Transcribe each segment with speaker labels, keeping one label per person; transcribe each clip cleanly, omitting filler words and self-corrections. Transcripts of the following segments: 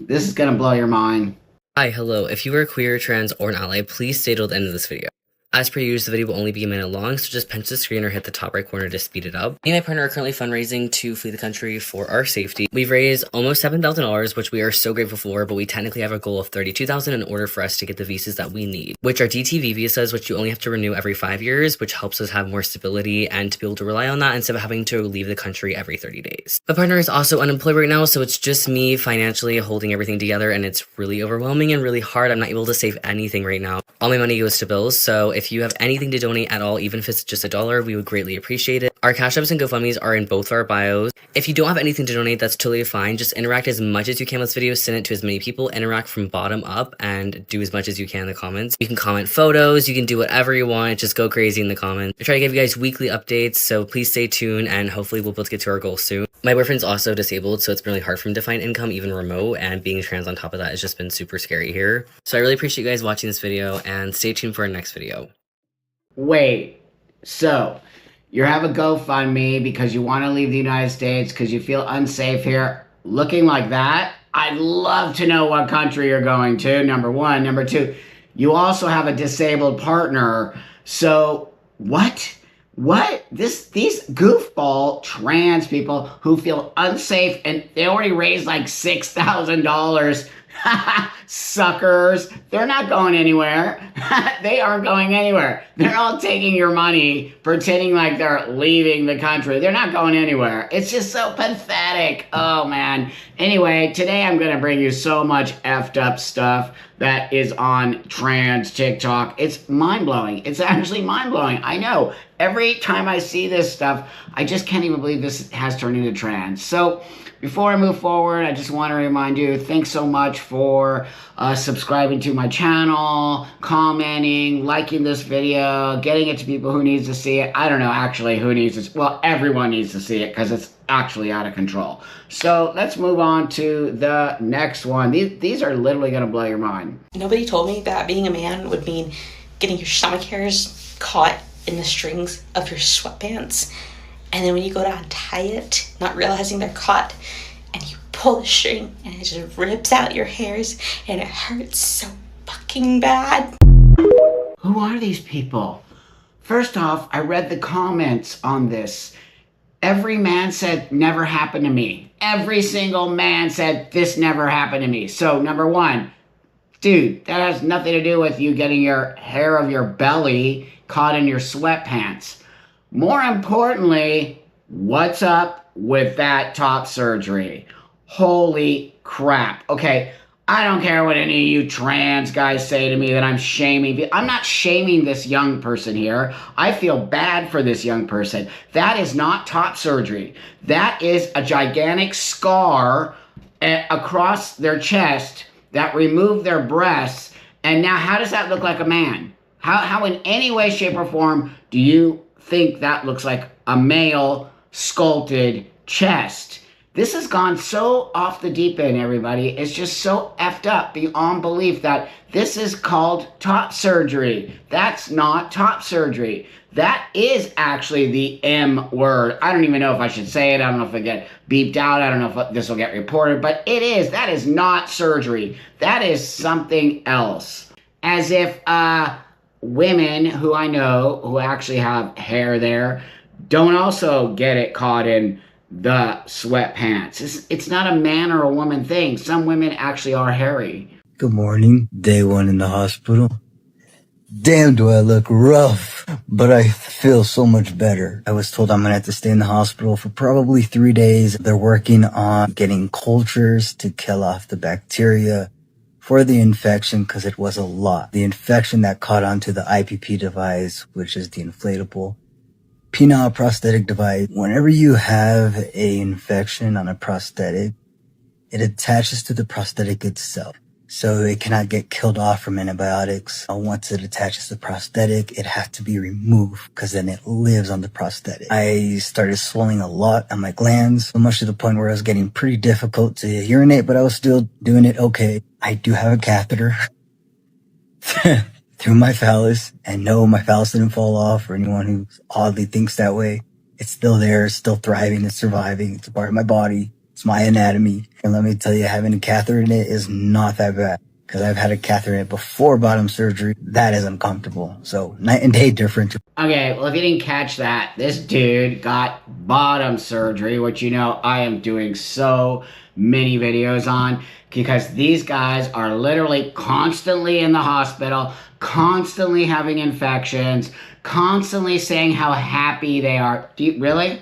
Speaker 1: This is gonna blow your mind.
Speaker 2: Hi, hello. If you are queer, trans, or an ally, please stay till the end of this video. As per usual, the video will only be a minute long, so just pinch the screen or hit the top right corner to speed it up. Me and my partner are currently fundraising to flee the country for our safety. We've raised almost $7,000, which we are so grateful for, but we technically have a goal of $32,000 in order for us to get the visas that we need, which are DTV visas, which you only have to renew every 5 years, which helps us have more stability and to be able to rely on that instead of having to leave the country every 30 days. My partner is also unemployed right now, so it's just me financially holding everything together, and it's really overwhelming and really hard. I'm not able to save anything right now. All my money goes to bills, so if you have anything to donate at all, even if it's just $1, we would greatly appreciate it. Our Cash Apps and GoFundMes are in both our bios. If you don't have anything to donate, that's totally fine. Just interact as much as you can with this video, send it to as many people, interact from bottom up, and do as much as you can in the comments. You can comment photos, you can do whatever you want, just go crazy in the comments. I try to give you guys weekly updates, so please stay tuned, and hopefully we'll be able to get to our goal soon. My boyfriend's also disabled, so it's been really hard for him to find income, even remote, and being trans on top of that has just been super scary here. So I really appreciate you guys watching this video, and stay tuned for our next video.
Speaker 1: Wait, so you have a GoFundMe because you want to leave the United States because you feel unsafe here. Looking like that, I'd love to know what country you're going to, number one. Number two, you also have a disabled partner. So what? These goofball trans people who feel unsafe, and they already raised like $6,000. Suckers. They're not going anywhere. They aren't going anywhere. They're all taking your money, pretending like they're leaving the country. They're not going anywhere. It's just so pathetic. Oh, man. Anyway, today I'm going to bring you so much effed up stuff that is on trans TikTok. It's mind-blowing. It's actually mind-blowing. I know. Every time I see this stuff, I just can't even believe this has turned into trans. So before I move forward, I just want to remind you, thanks so much for subscribing to my channel, commenting, liking this video, getting it to people who needs to see it. I don't know actually who needs to, well, everyone needs to see it because it's actually out of control. So let's move on to the next one. These are literally going to blow your mind.
Speaker 3: Nobody told me that being a man would mean getting your stomach hairs caught in the strings of your sweatpants. And then when you go to untie it, not realizing they're caught, and you pull the string and it just rips out your hairs and it hurts so fucking bad.
Speaker 1: Who are these people? First off, I read the comments on this. Every man said, never happened to me. Every single man said, this never happened to me. So number one, dude, that has nothing to do with you getting your hair of your belly caught in your sweatpants. More importantly, what's up with that top surgery? Holy crap. Okay, I don't care what any of you trans guys say to me that I'm shaming. I'm not shaming this young person here. I feel bad for this young person. That is not top surgery. That is a gigantic scar across their chest that removed their breasts. And now how does that look like a man? How in any way, shape, or form do you think that looks like a male sculpted chest? This has gone so off the deep end, everybody. It's just so effed up beyond belief that this is called top surgery. That's not top surgery. That is actually the M word. I don't even know if I should say it. I don't know if it get beeped out. I don't know if this will get reported, but it is. That is not surgery. That is something else. As if women who I know who actually have hair there don't also get it caught in the sweatpants. It's not a man or a woman thing. Some women actually are hairy.
Speaker 4: Good morning. Day one in the hospital. Damn, do I look rough, but I feel so much better. I was told I'm gonna have to stay in the hospital for probably 3 days. They're working on getting cultures to kill off the bacteria for the infection because it was a lot. The infection that caught onto the IPP device, which is the inflatable penile prosthetic device. Whenever you have a infection on a prosthetic, it attaches to the prosthetic itself. So it cannot get killed off from antibiotics. Once it attaches to the prosthetic, it has to be removed because then it lives on the prosthetic. I started swelling a lot on my glands, so much to the point where it was getting pretty difficult to urinate, but I was still doing it okay. I do have a catheter through my phallus, and no, my phallus didn't fall off for anyone who oddly thinks that way. It's still there, it's still thriving, it's surviving, it's a part of my body. It's my anatomy. And let me tell you, having a catheter in it is not that bad. Because I've had a catheter in it before bottom surgery. That is uncomfortable. So night and day difference.
Speaker 1: Okay, well, if you didn't catch that, this dude got bottom surgery, which you know I am doing so many videos on, because these guys are literally constantly in the hospital, constantly having infections, constantly saying how happy they are. Really?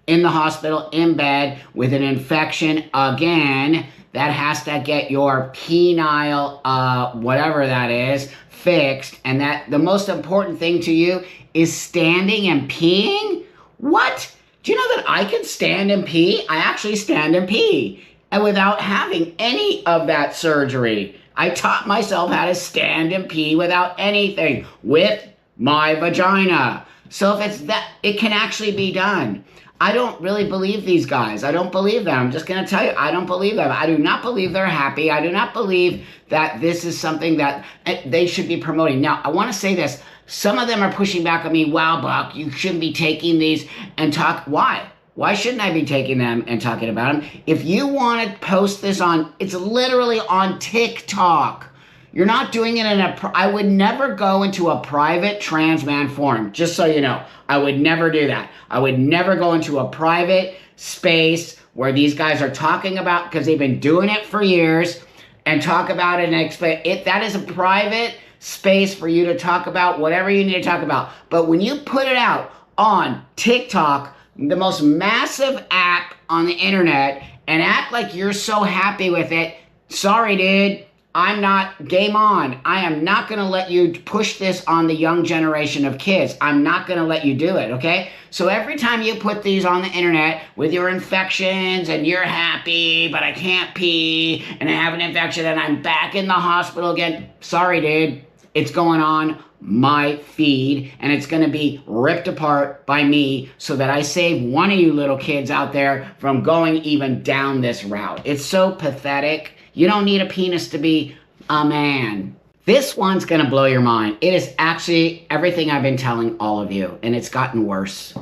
Speaker 1: In the hospital, in bed, with an infection again, that has to get your penile, whatever that is, fixed. And that the most important thing to you is standing and peeing? What? Do you know that I can stand and pee? I actually stand and pee. And without having any of that surgery. I taught myself how to stand and pee without anything, with my vagina. So if it's that, it can actually be done. I don't really believe these guys. I don't believe them. I'm just going to tell you, I don't believe them. I do not believe they're happy. I do not believe that this is something that they should be promoting. Now, I want to say this. Some of them are pushing back on me. Wow, Buck, you shouldn't be taking these and talk. Why? Why shouldn't I be taking them and talking about them? If you want to post this on, it's literally on TikTok. You're not doing it in I would never go into a private trans man forum, just so you know. I would never do that. I would never go into a private space where these guys are talking about, because they've been doing it for years, and talk about it and explain it. That is a private space for you to talk about whatever you need to talk about. But when you put it out on TikTok, the most massive app on the internet, and act like you're so happy with it, sorry, dude. I'm not, game on. I am not going to let you push this on the young generation of kids. I'm not going to let you do it, okay? So every time you put these on the internet with your infections and you're happy, but I can't pee, and I have an infection and I'm back in the hospital again, sorry, dude. It's going on my feed, and it's going to be ripped apart by me so that I save one of you little kids out there from going even down this route. It's so pathetic. You don't need a penis to be a man. This one's gonna blow your mind. It is actually everything I've been telling all of you, and it's gotten worse.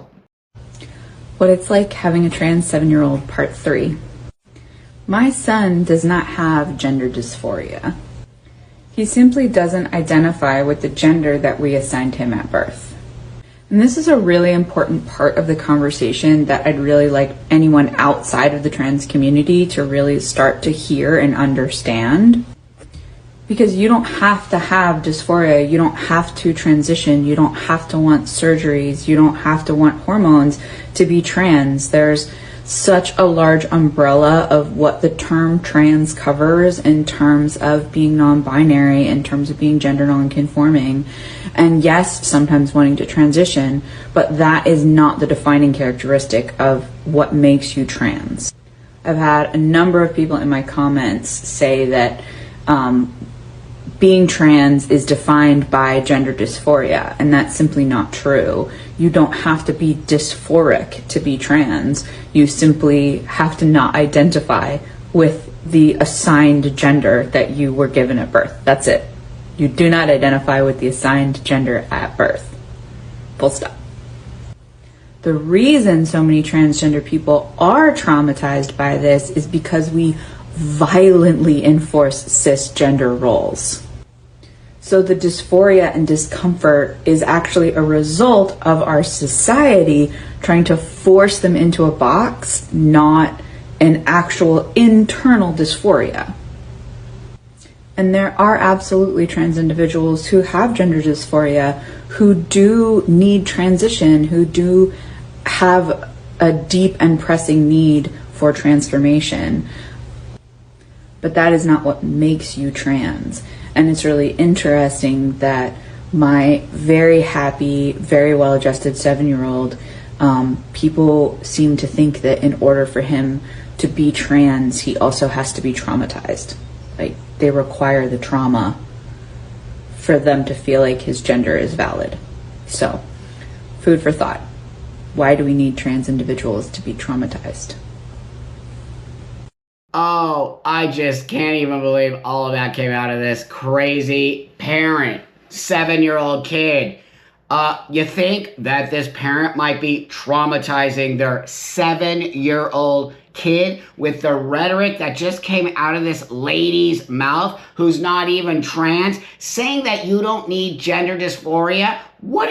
Speaker 5: What it's like having a trans 7-year-old, part 3. My son does not have gender dysphoria. He simply doesn't identify with the gender that we assigned him at birth. And this is a really important part of the conversation that I'd really like anyone outside of the trans community to really start to hear and understand. Because you don't have to have dysphoria, you don't have to transition, you don't have to want surgeries, you don't have to want hormones to be trans. There's such a large umbrella of what the term trans covers in terms of being non-binary, in terms of being gender non-conforming. And yes, sometimes wanting to transition, but that is not the defining characteristic of what makes you trans. I've had a number of people in my comments say that being trans is defined by gender dysphoria, and that's simply not true. You don't have to be dysphoric to be trans. You simply have to not identify with the assigned gender that you were given at birth. That's it. You do not identify with the assigned gender at birth. Full stop. The reason so many transgender people are traumatized by this is because we violently enforce cisgender roles. So the dysphoria and discomfort is actually a result of our society trying to force them into a box, not an actual internal dysphoria. And there are absolutely trans individuals who have gender dysphoria, who do need transition, who do have a deep and pressing need for transformation. But that is not what makes you trans. And it's really interesting that my very happy, very well-adjusted 7-year-old, people seem to think that in order for him to be trans, he also has to be traumatized. Like, they require the trauma for them to feel like his gender is valid. So, food for thought. Why do we need trans individuals to be traumatized?
Speaker 1: Oh, I just can't even believe all of that came out of this crazy parent, 7-year-old kid. You think that this parent might be traumatizing their 7-year-old kid with the rhetoric that just came out of this lady's mouth who's not even trans, saying that you don't need gender dysphoria? What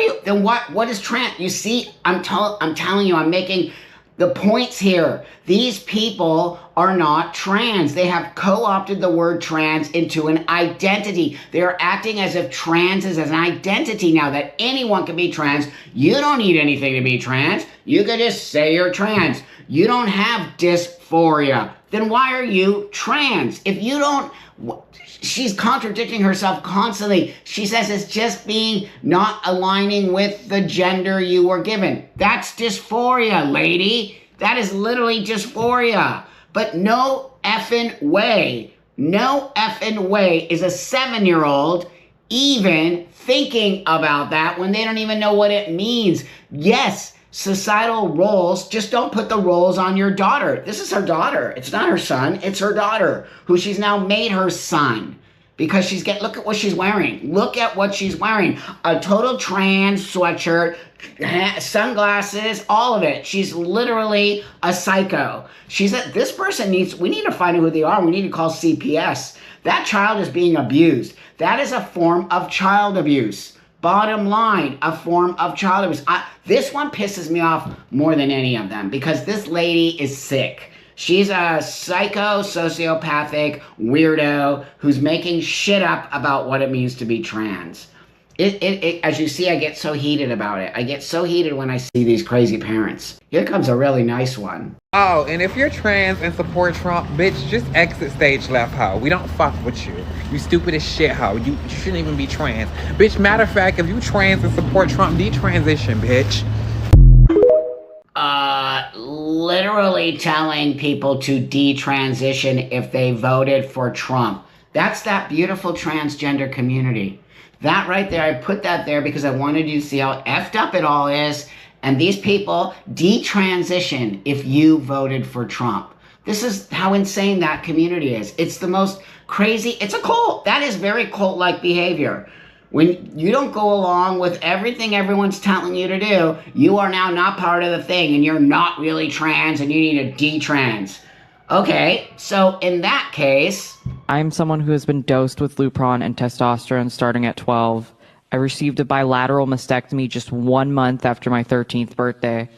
Speaker 1: is trans? You see, I'm telling you, I'm making the points here. These people are not trans. They have co-opted the word trans into an identity. They are acting as if trans is an identity now, that anyone can be trans. You don't need anything to be trans. You can just say you're trans. You don't have dysphoria. Then why are you trans? If you don't... She's contradicting herself constantly. She says it's just being not aligning with the gender you were given. That's dysphoria, lady. That is literally dysphoria. But no effing way is a 7-year-old even thinking about that when they don't even know what it means. Yes, societal roles, just don't put the roles on your daughter. This is her daughter. It's not her son. It's her daughter, who she's now made her son. Because look at what she's wearing. Look at what she's wearing. A total trans sweatshirt, sunglasses, all of it. She's literally a psycho. This person we need to find out who they are. We need to call CPS. That child is being abused. That is a form of child abuse. Bottom line, a form of child abuse. This one pisses me off more than any of them because this lady is sick. She's a sociopathic weirdo who's making shit up about what it means to be trans. As you see, I get so heated about it. I get so heated when I see these crazy parents. Here comes a really nice one.
Speaker 6: Oh, and if you're trans and support Trump, bitch, just exit stage left, ho. We don't fuck with you. You stupid as shit, ho. You shouldn't even be trans. Bitch, matter of fact, if you trans and support Trump, detransition, bitch.
Speaker 1: Literally telling people to detransition if they voted for Trump. That's that beautiful transgender community. That right there, I put that there because I wanted you to see how effed up it all is. And these people detransition if you voted for Trump. This is how insane that community is. It's the most crazy. It's a cult. That is very cult-like behavior. When you don't go along with everything everyone's telling you to do, you are now not part of the thing and you're not really trans and you need to detrans. Okay, so in that case...
Speaker 7: I'm someone who has been dosed with Lupron and testosterone starting at 12. I received a bilateral mastectomy just 1 month after my 13th birthday.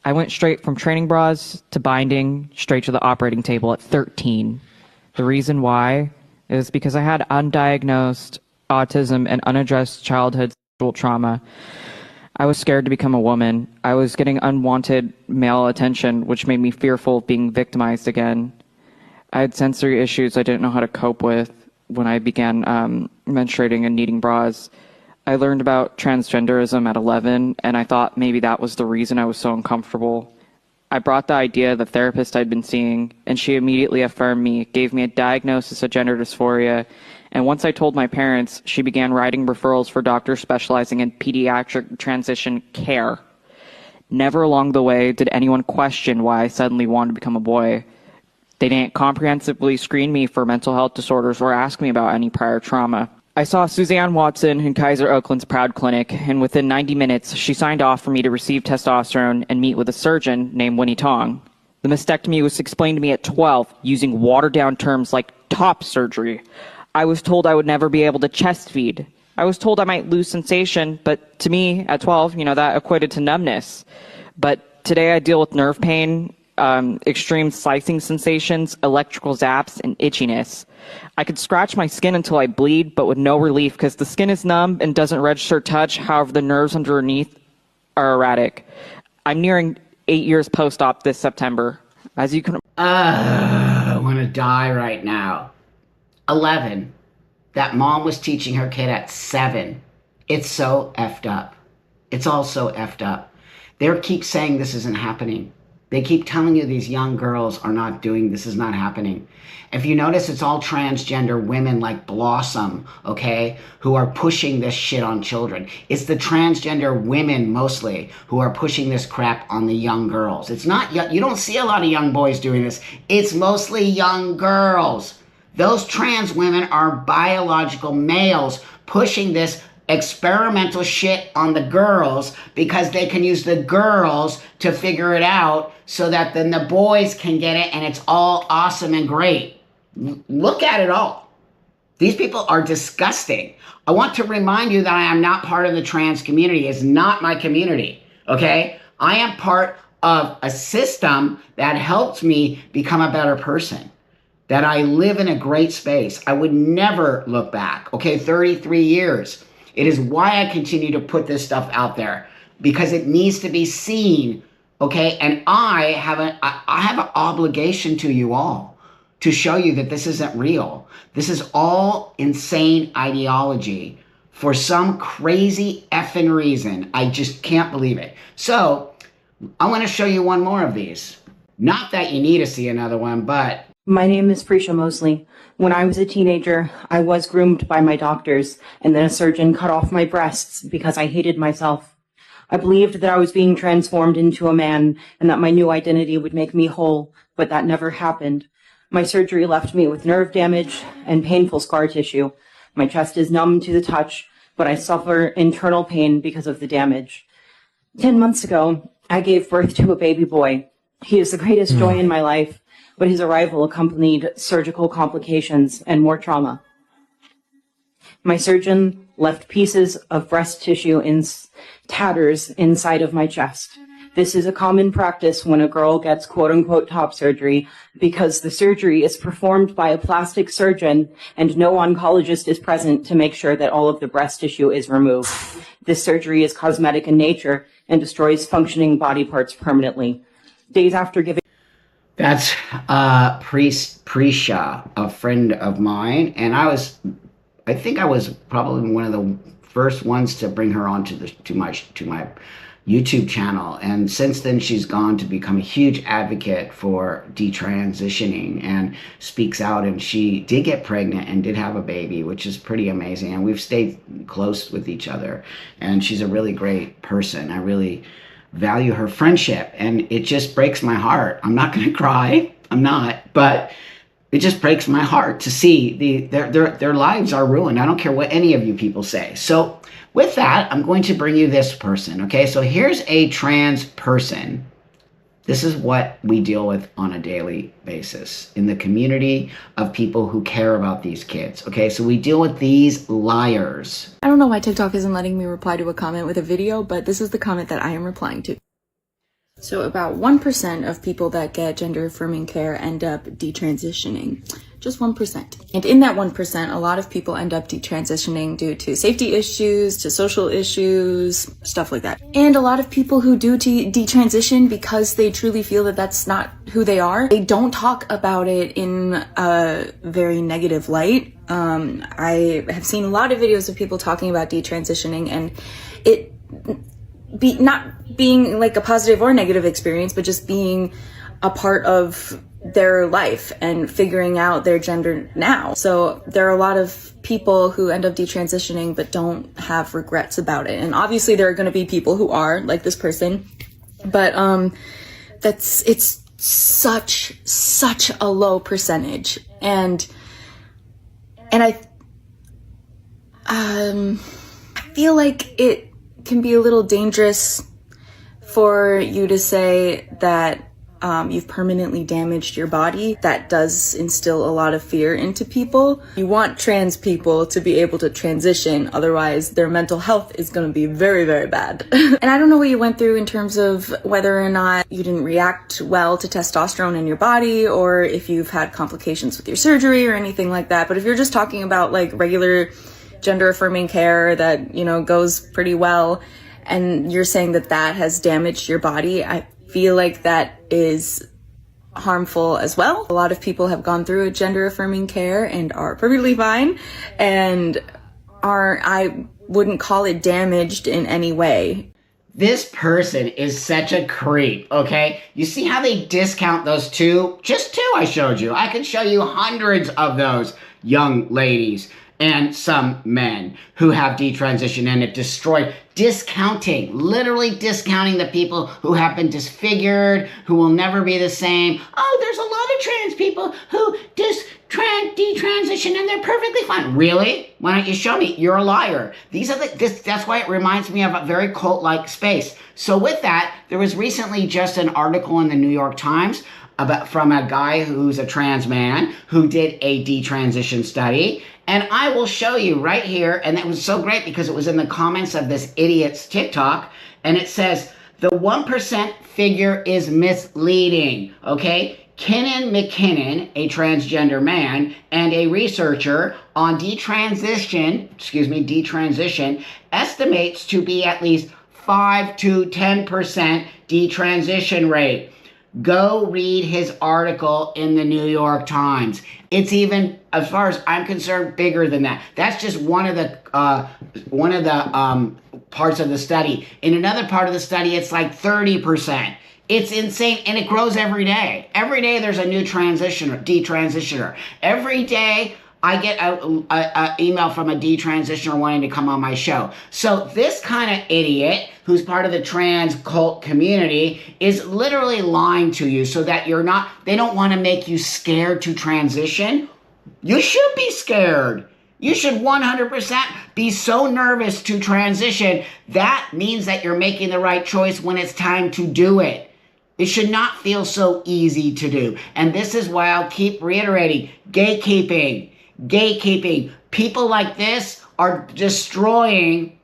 Speaker 7: I went straight from training bras to binding, straight to the operating table at 13. The reason why is because I had undiagnosed autism and unaddressed childhood sexual trauma. I was scared to become a woman. I was getting unwanted male attention, which made me fearful of being victimized again. I had sensory issues I didn't know how to cope with when I began menstruating and needing bras. I learned about transgenderism at 11, and I thought maybe that was the reason I was so uncomfortable. I brought the idea to the therapist I'd been seeing, and she immediately affirmed me, gave me a diagnosis of gender dysphoria, and once I told my parents, she began writing referrals for doctors specializing in pediatric transition care. Never along the way did anyone question why I suddenly wanted to become a boy. They didn't comprehensively screen me for mental health disorders or ask me about any prior trauma. I saw Suzanne Watson in Kaiser Oakland's Proud Clinic, and within 90 minutes, she signed off for me to receive testosterone and meet with a surgeon named Winnie Tong. The mastectomy was explained to me at 12 using watered-down terms like top surgery. I was told I would never be able to chest feed. I was told I might lose sensation, but to me, at 12, that equated to numbness. But today I deal with nerve pain, extreme slicing sensations, electrical zaps, and itchiness. I could scratch my skin until I bleed, but with no relief because the skin is numb and doesn't register touch. However, the nerves underneath are erratic. I'm nearing 8 years post-op this September. As you can...
Speaker 1: I want to die right now. 11. That mom was teaching her kid at 7. It's so effed up. It's all so effed up. They keep saying this isn't happening. They keep telling you these young girls are not doing, this is not happening. If you notice, it's all transgender women like Blossom, okay, who are pushing this shit on children. It's the transgender women mostly who are pushing this crap on the young girls. It's not, you don't see a lot of young boys doing this. It's mostly young girls. Those trans women are biological males pushing this experimental shit on the girls because they can use the girls to figure it out so that then the boys can get it and it's all awesome and great. Look at it all. These people are disgusting. I want to remind you that I am not part of the trans community. It's not my community, okay? I am part of a system that helped me become a better person, that I live in a great space. I would never look back, okay? 33 years. It is why I continue to put this stuff out there, because it needs to be seen, okay? And I have an obligation to you all to show you that this isn't real. This is all insane ideology for some crazy effing reason. I just can't believe it. So I want to show you one more of these. Not that you need to see another one, but...
Speaker 8: My name is Prisha Mosley. When I was a teenager, I was groomed by my doctors, and then a surgeon cut off my breasts because I hated myself. I believed that I was being transformed into a man and that my new identity would make me whole, but that never happened. My surgery left me with nerve damage and painful scar tissue. My chest is numb to the touch, but I suffer internal pain because of the damage. 10 months ago, I gave birth to a baby boy. He is the greatest joy in my life, but his arrival accompanied surgical complications and more trauma. My surgeon left pieces of breast tissue in tatters inside of my chest. This is a common practice when a girl gets quote-unquote top surgery because the surgery is performed by a plastic surgeon and no oncologist is present to make sure that all of the breast tissue is removed. This surgery is cosmetic in nature and destroys functioning body parts permanently. Days after giving...
Speaker 1: That's Prisha, a friend of mine, and I think I was probably one of the first ones to bring her on to my YouTube channel, and since then she's gone to become a huge advocate for detransitioning and speaks out, and she did get pregnant and did have a baby, which is pretty amazing, and we've stayed close with each other, and she's a really great person. I really value her friendship, and it just breaks my heart. I'm not gonna cry, I'm not, but it just breaks my heart to see their lives are ruined. I don't care what any of you people say. So with that, I'm going to bring you this person, okay? So here's a trans person. This is what we deal with on a daily basis in the community of people who care about these kids, okay? So we deal with these liars.
Speaker 9: I don't know why TikTok isn't letting me reply to a comment with a video, but this is the comment that I am replying to. So about 1% of people that get gender-affirming care end up detransitioning. Just 1%. And in that 1%, a lot of people end up detransitioning due to safety issues, to social issues, stuff like that. And a lot of people who do detransition because they truly feel that that's not who they are, they don't talk about it in a very negative light. I have seen a lot of videos of people talking about detransitioning and it not being like a positive or negative experience, but just being a part of their life and figuring out their gender now. So there are a lot of people who end up detransitioning but don't have regrets about it. And obviously there are going to be people who are like this person, but it's such a low percentage. And I feel like it can be a little dangerous for you to say that you've permanently damaged your body. That does instill a lot of fear into people. You want trans people to be able to transition, otherwise their mental health is going to be very, very bad. And I don't know what you went through in terms of whether or not you didn't react well to testosterone in your body, or if you've had complications with your surgery or anything like that. But if you're just talking about like regular gender affirming care that, you know, goes pretty well, and you're saying that that has damaged your body, I feel like that is harmful as well. A lot of people have gone through a gender affirming care and are perfectly fine and I wouldn't call it damaged in any way.
Speaker 1: This person is such a creep, okay? You see how they discount those two? Just two I showed you. I could show you hundreds of those young ladies and some men who have detransitioned and it destroyed, literally discounting the people who have been disfigured, who will never be the same. Oh, there's a lot of trans people who detransition and they're perfectly fine. Really? Why don't you show me? You're a liar. That's why it reminds me of a very cult-like space. So with that, there was recently just an article in the New York Times from a guy who's a trans man who did a detransition study. And I will show you right here. And it was so great because it was in the comments of this idiot's TikTok. And it says, the 1% figure is misleading, okay? Kinnan McKinnon, a transgender man and a researcher on detransition, estimates to be at least 5 to 10% detransition rate. Go read his article in the New York Times. It's even, as far as I'm concerned, bigger than that. That's just one of the parts of the study. In another part of the study, it's like 30%. It's insane, and it grows every day. Every day there's a new detransitioner. Every day I get an email from a detransitioner wanting to come on my show. So this kind of idiot who's part of the trans cult community is literally lying to you so that they don't want to make you scared to transition. You should be scared. You should 100% be so nervous to transition. That means that you're making the right choice when it's time to do it. It should not feel so easy to do. And this is why I'll keep reiterating, gatekeeping. People like this are destroying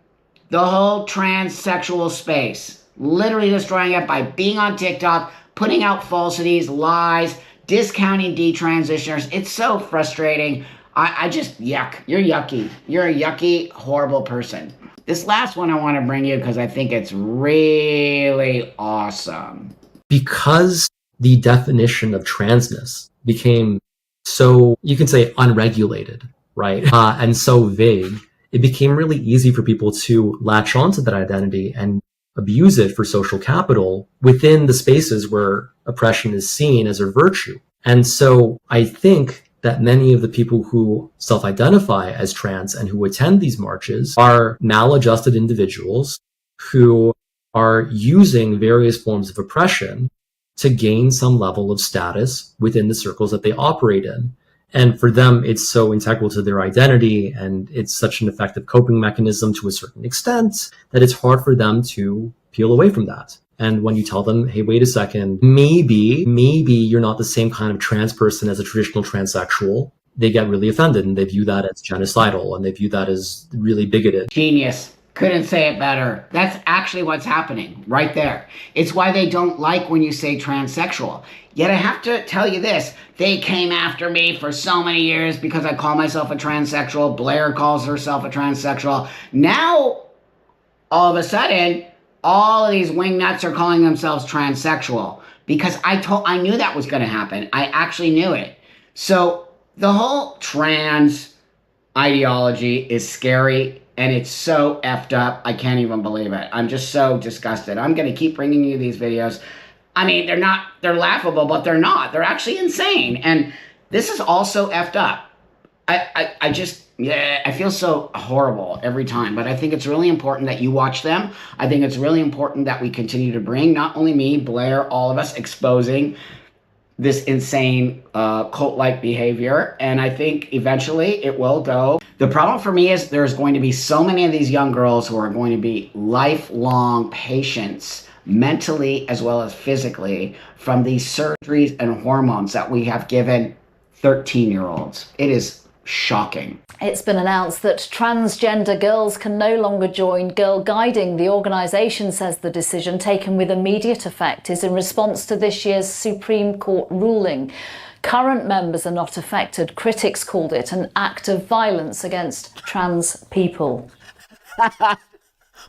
Speaker 1: the whole transsexual space. Literally destroying it by being on TikTok, putting out falsities, lies, discounting detransitioners. It's so frustrating. I just, yuck. You're yucky. You're a yucky, horrible person. This last one I want to bring you because I think it's really awesome.
Speaker 10: Because the definition of transness became so, you can say, unregulated, right? And so vague, it became really easy for people to latch onto that identity and abuse it for social capital within the spaces where oppression is seen as a virtue. And so I think that many of the people who self-identify as trans and who attend these marches are maladjusted individuals who are using various forms of oppression to gain some level of status within the circles that they operate in. And for them, it's so integral to their identity, and it's such an effective coping mechanism to a certain extent that it's hard for them to peel away from that. And when you tell them, hey, wait a second, maybe you're not the same kind of trans person as a traditional transsexual, they get really offended and they view that as genocidal and they view that as really bigoted.
Speaker 1: Genius. Couldn't say it better. That's actually what's happening right there. It's why they don't like when you say transsexual. Yet I have to tell you this. They came after me for so many years because I call myself a transsexual. Blair calls herself a transsexual. Now, all of a sudden, all of these wingnuts are calling themselves transsexual because I knew that was going to happen. I actually knew it. So the whole trans ideology is scary. And it's so effed up, I can't even believe it. I'm just so disgusted. I'm going to keep bringing you these videos. I mean, they're laughable, but they're not. They're actually insane. And this is also effed up. I feel so horrible every time. But I think it's really important that you watch them. I think it's really important that we continue to bring, not only me, Blair, all of us, exposing this insane cult-like behavior, and I think eventually it will go. The problem for me is there's going to be so many of these young girls who are going to be lifelong patients, mentally as well as physically, from these surgeries and hormones that we have given 13-year-olds. It is shocking.
Speaker 11: It's been announced that transgender girls can no longer join Girl Guiding. The organisation says the decision, taken with immediate effect, is in response to this year's Supreme Court ruling. Current members are not affected. Critics called it an act of violence against trans people.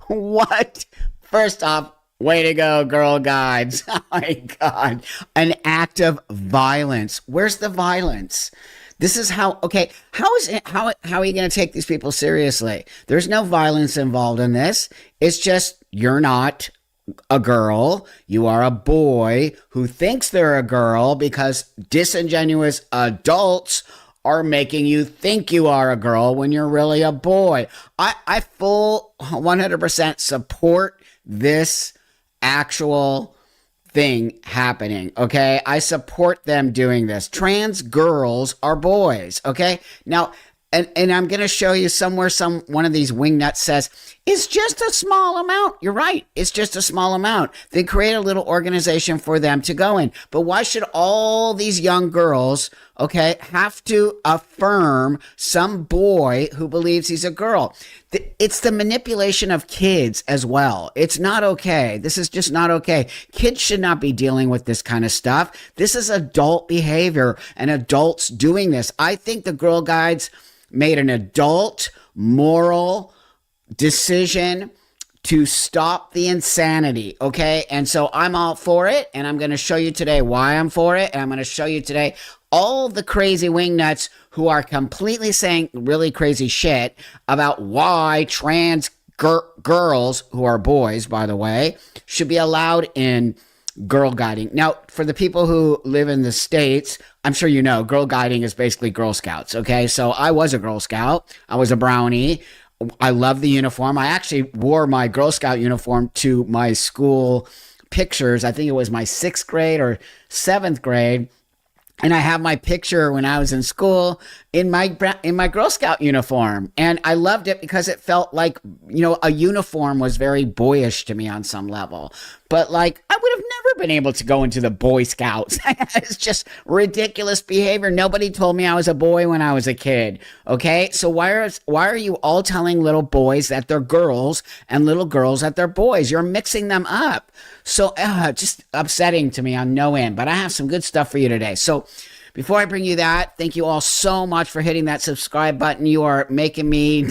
Speaker 1: What? First off, way to go, Girl Guides. Oh my God. An act of violence. Where's the violence? This is how are you going to take these people seriously? There's no violence involved in this. It's just, you're not a girl. You are a boy who thinks they're a girl because disingenuous adults are making you think you are a girl when you're really a boy. I full 100% support this actual thing happening, okay? I support them doing this. Trans girls are boys, okay? Now, and I'm going to show you somewhere one of these wingnuts says, it's just a small amount. You're right. It's just a small amount. Then create a little organization for them to go in. But why should all these young girls, okay, have to affirm some boy who believes he's a girl? It's the manipulation of kids as well. It's not okay. This is just not okay. Kids should not be dealing with this kind of stuff. This is adult behavior and adults doing this. I think the Girl Guides made an adult moral decision to stop the insanity, okay? And so I'm all for it, and I'm going to show you today why I'm for it, and I'm going to show you today all the crazy wingnuts who are completely saying really crazy shit about why trans girls, who are boys, by the way, should be allowed in girl guiding. Now, for the people who live in the States, I'm sure you know, girl guiding is basically Girl Scouts, okay? So I was a Girl Scout. I was a brownie. I love the uniform. I actually wore my Girl Scout uniform to my school pictures. I think it was my 6th grade or 7th grade. And I have my picture when I was in school in my Girl Scout uniform. And I loved it because it felt like, you know, a uniform was very boyish to me on some level. But like, I would have never been able to go into the Boy Scouts. It's just ridiculous behavior. Nobody told me I was a boy when I was a kid. Okay. So why are you all telling little boys that they're girls and little girls that they're boys? You're mixing them up. So just upsetting to me on no end. But I have some good stuff for you today. So before I bring you that, thank you all so much for hitting that subscribe button. You are making me,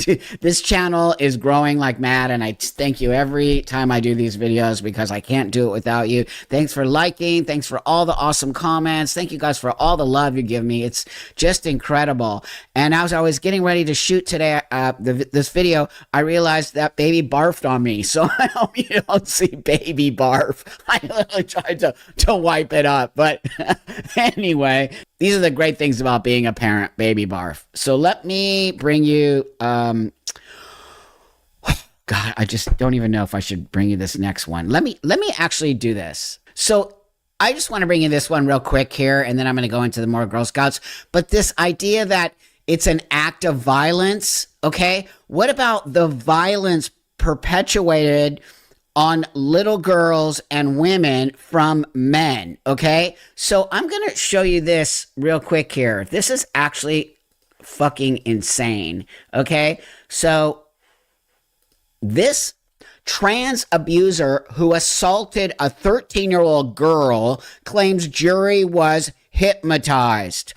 Speaker 1: this channel is growing like mad, and I thank you every time I do these videos because I can't do it without you. Thanks for liking. Thanks for all the awesome comments. Thank you guys for all the love you give me. It's just incredible. And as I was getting ready to shoot today, this video, I realized that baby barfed on me. So I hope you don't see baby barf. I literally tried to wipe it up. But anyway, these are the great things about being a parent, baby barf. So let me bring you, God, I just don't even know if I should bring you this next one. Let me actually do this. So I just want to bring you this one real quick here, and then I'm going to go into the more Girl Scouts. But this idea that it's an act of violence, okay? What about the violence perpetuated on little girls and women from men, okay? So I'm going to show you this real quick here. This is actually fucking insane, okay? So this trans abuser who assaulted a 13-year-old girl claims jury was hypnotized.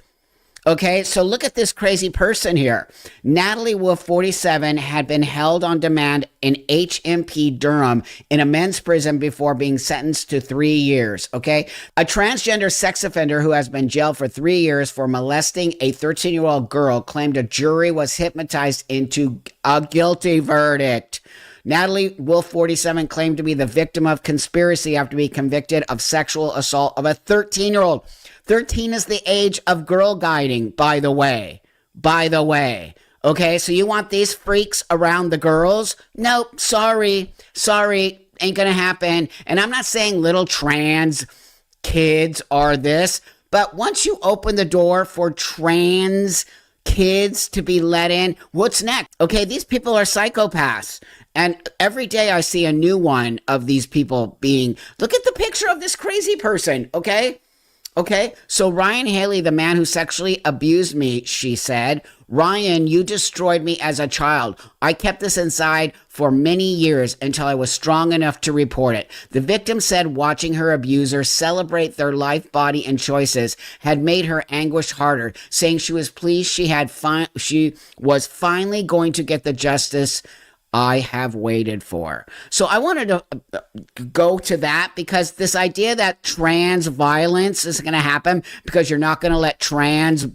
Speaker 1: Okay, so look at this crazy person here. Natalie Wolf, 47, had been held on demand in HMP Durham in a men's prison before being sentenced to 3 years, okay? A transgender sex offender who has been jailed for 3 years for molesting a 13-year-old girl claimed a jury was hypnotized into a guilty verdict. Natalie Wolf, 47, claimed to be the victim of conspiracy after being convicted of sexual assault of a 13-year-old. 13 is the age of girl guiding, by the way. By the way. Okay, so you want these freaks around the girls? Nope, sorry. Sorry, ain't gonna happen. And I'm not saying little trans kids are this, but once you open the door for trans kids to be let in, what's next? Okay, these people are psychopaths. And every day I see a new one of these people being, look at the picture of this crazy person, okay? Okay, so Ryan Haley, the man who sexually abused me, she said, Ryan, you destroyed me as a child. I kept this inside for many years until I was strong enough to report it. The victim said watching her abuser celebrate their life, body, and choices had made her anguish harder, saying she was pleased she was finally going to get the justice I have waited for. So I wanted to go to that because this idea that trans violence is going to happen because you're not going to let trans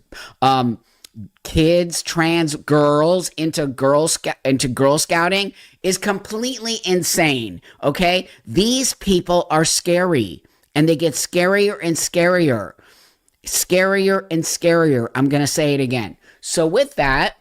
Speaker 1: kids, trans girls into Girl Scouting is completely insane. Okay, these people are scary, and they get scarier and scarier, scarier and scarier. I'm going to say it again. So with that,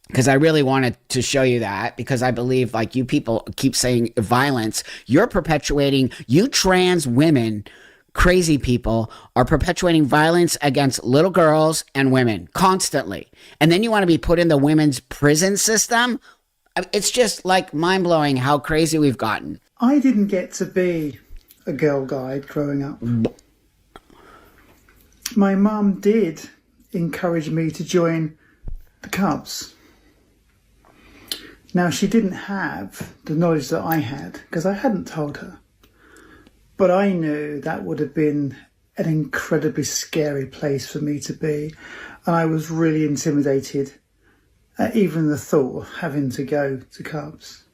Speaker 1: because I really wanted to show you that, because I believe, like, you people keep saying violence. You're perpetuating, you trans women, crazy people, are perpetuating violence against little girls and women constantly. And then you want to be put in the women's prison system? It's just like mind-blowing how crazy we've gotten.
Speaker 12: I didn't get to be a girl guide growing up. My mum did encourage me to join the Cubs. Now, she didn't have the knowledge that I had, because I hadn't told her. But I knew that would have been an incredibly scary place for me to be. And I was really intimidated at even the thought of having to go to Cubs.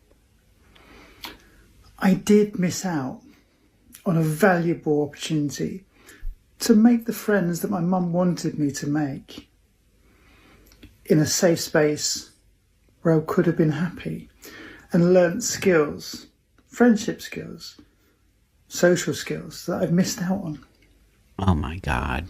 Speaker 12: I did miss out on a valuable opportunity to make the friends that my mum wanted me to make in a safe space where I could have been happy and learnt skills, friendship skills, social skills that I've missed out on.
Speaker 1: Oh my God.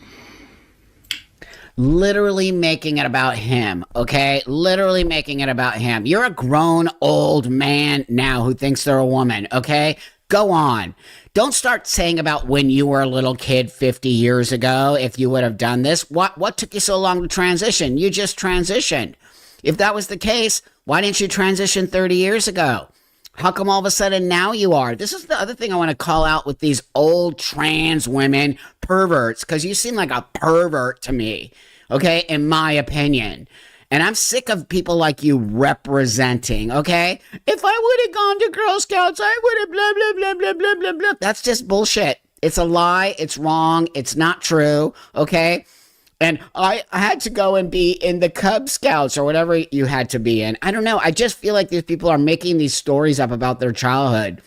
Speaker 1: Literally making it about him, okay? Literally making it about him. You're a grown old man now who thinks they're a woman, okay? Go on. Don't start saying about when you were a little kid 50 years ago, if you would have done this. What took you so long to transition? You just transitioned. If that was the case, why didn't you transition 30 years ago? How come all of a sudden now you are? This is the other thing I want to call out with these old trans women perverts, because you seem like a pervert to me, okay, in my opinion. And I'm sick of people like you representing, okay? If I would have gone to Girl Scouts, I would have blah, blah, blah, blah, blah, blah, blah. That's just bullshit. It's a lie. It's wrong. It's not true, okay? And I had to go and be in the Cub Scouts or whatever you had to be in. I don't know. I just feel like these people are making these stories up about their childhood.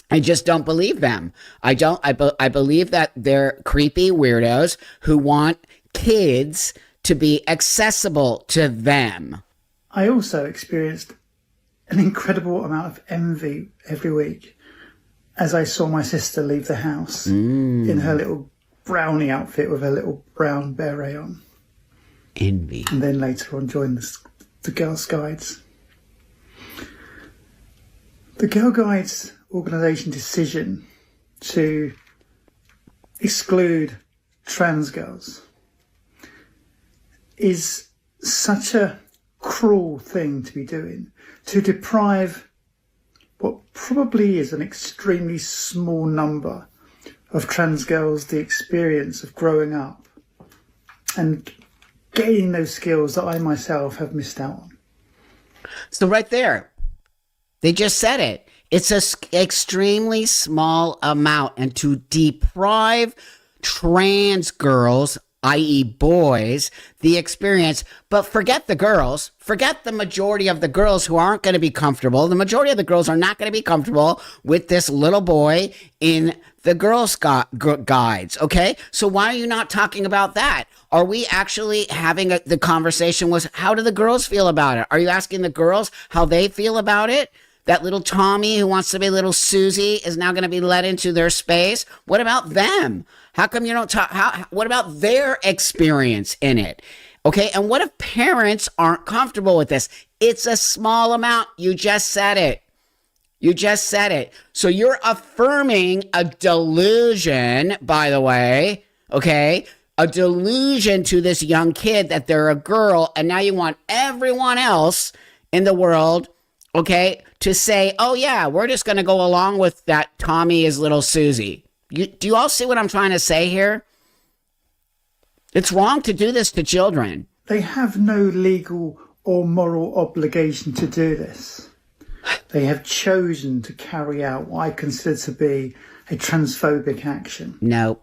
Speaker 1: I just don't believe them. I believe that they're creepy weirdos who want kids to be accessible to them.
Speaker 12: I also experienced an incredible amount of envy every week as I saw my sister leave the house in her little brownie outfit with a little brown beret on.
Speaker 1: Envy.
Speaker 12: And then later on join the Girl Guides. The Girl Guides organisation decision to exclude trans girls is such a cruel thing to be doing, to deprive what probably is an extremely small number of trans girls the experience of growing up and gaining those skills that I myself have missed out on.
Speaker 1: So right there, they just said it. It's an extremely small amount, and to deprive trans girls, i.e. boys, the experience, but forget the girls, forget the majority of the girls who aren't going to be comfortable. The majority of the girls are not going to be comfortable with this little boy in the Girl Scout guides, okay? So why are you not talking about that? Are we actually having the conversation was, how do the girls feel about it? Are you asking the girls how they feel about it? That little Tommy who wants to be little Susie is now going to be let into their space? What about them? How come you don't talk? What about their experience in it? Okay, and what if parents aren't comfortable with this? It's a small amount. You just said it. You just said it. So you're affirming a delusion, by the way, okay? A delusion to this young kid that they're a girl, and now you want everyone else in the world, okay, to say, oh yeah, we're just going to go along with that Tommy is little Susie. Do you all see what I'm trying to say here? It's wrong to do this to children.
Speaker 12: They have no legal or moral obligation to do this. They have chosen to carry out what I consider to be a transphobic action.
Speaker 1: Nope.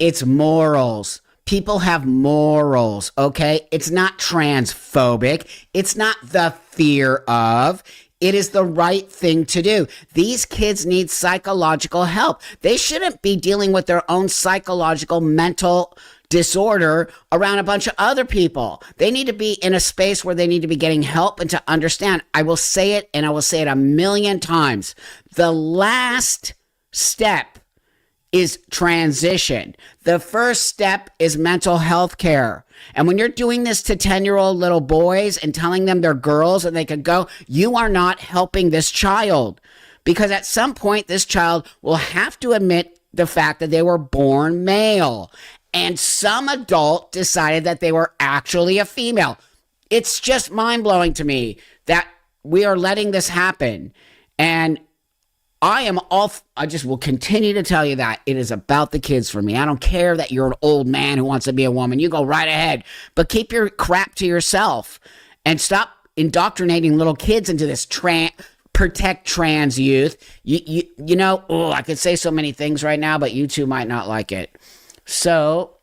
Speaker 1: It's morals. People have morals, okay? It's not transphobic. It's not the fear of. It is the right thing to do. These kids need psychological help. They shouldn't be dealing with their own psychological mental disorder around a bunch of other people. They need to be in a space where they need to be getting help and to understand. I will say it, and I will say it a million times. The last step is transition. The first step is mental health care. And when you're doing this to 10-year-old little boys and telling them they're girls and they can go, you are not helping this child. Because at some point, this child will have to admit the fact that they were born male. And some adult decided that they were actually a female. It's just mind-blowing to me that we are letting this happen. And I just will continue to tell you that it is about the kids for me. I don't care that you're an old man who wants to be a woman. You go right ahead. But keep your crap to yourself and stop indoctrinating little kids into this protect trans youth. You know, I could say so many things right now, but you two might not like it. So,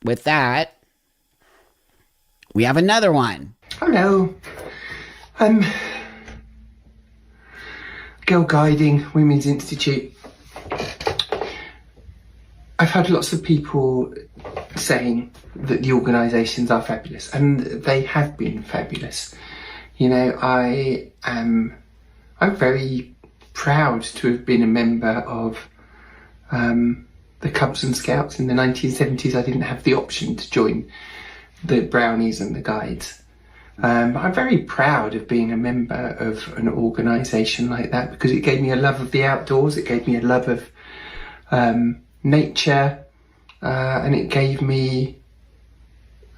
Speaker 1: with that, we have another one.
Speaker 13: Hello. Girl Guiding Women's Institute. I've had lots of people saying that the organisations are fabulous, and they have been fabulous. You know, I'm very proud to have been a member of the Cubs and Scouts in the 1970s. I didn't have the option to join the Brownies and the Guides. I'm very proud of being a member of an organisation like that, because it gave me a love of the outdoors, it gave me a love of nature, and it gave me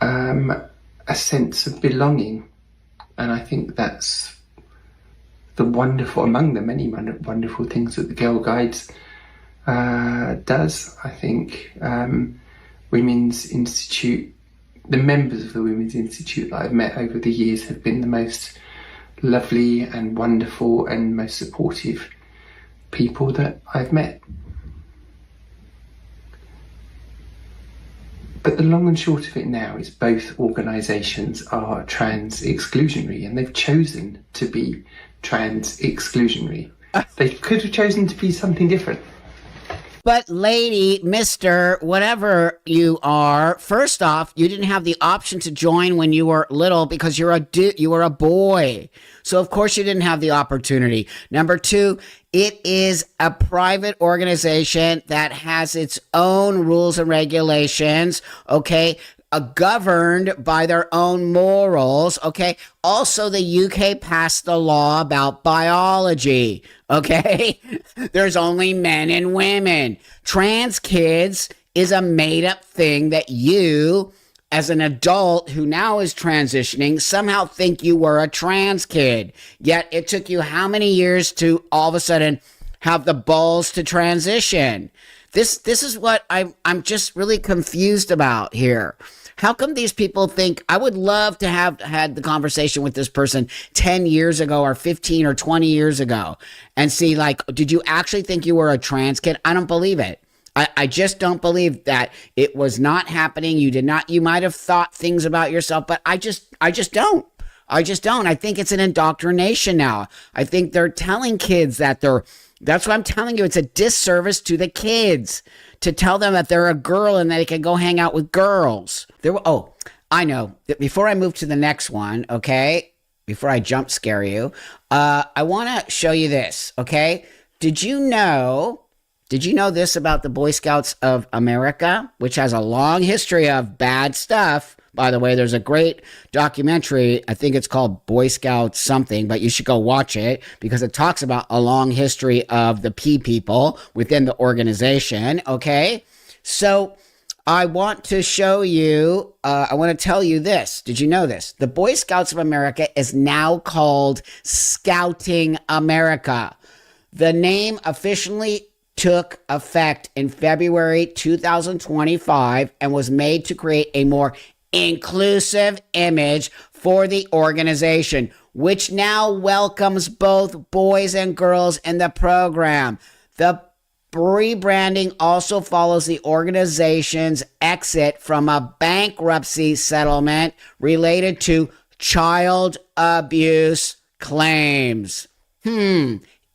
Speaker 13: a sense of belonging. And I think that's among the many wonderful things that the Girl Guides does. I think Women's Institute, the members of the Women's Institute that I've met over the years have been the most lovely and wonderful and most supportive people that I've met. But the long and short of it now is both organisations are trans exclusionary, and they've chosen to be trans exclusionary. They could have chosen to be something different.
Speaker 1: But lady, mister, whatever you are, first off, you didn't have the option to join when you were little because you were a boy. So of course you didn't have the opportunity. Number two, it is a private organization that has its own rules and regulations, okay? Governed by their own morals, okay? Also, the UK passed the law about biology, okay? There's only men and women. Trans kids is a made-up thing that you, as an adult who now is transitioning, somehow think you were a trans kid. Yet it took you how many years to all of a sudden have the balls to transition? This is what I'm just really confused about here. How come these people think, I would love to have had the conversation with this person 10 years ago or 15 or 20 years ago and see, like, did you actually think you were a trans kid? I don't believe it. I just don't believe that it was not happening. You might have thought things about yourself, but I just don't. I think it's an indoctrination now. I think they're telling kids that that's what I'm telling you. It's a disservice to the kids to tell them that they're a girl and that they can go hang out with girls. I know. Before I move to the next one, okay? Before I jump scare you, I want to show you this, okay? Did you know this about the Boy Scouts of America, which has a long history of bad stuff? By the way, there's a great documentary. I think it's called Boy Scouts something, but you should go watch it because it talks about a long history of the people within the organization, okay? So I want to show you, I want to tell you this. Did you know this? The Boy Scouts of America is now called Scouting America. The name officially took effect in February 2025 and was made to create a more inclusive image for the organization, which now welcomes both boys and girls in the program. The rebranding also follows the organization's exit from a bankruptcy settlement related to child abuse claims.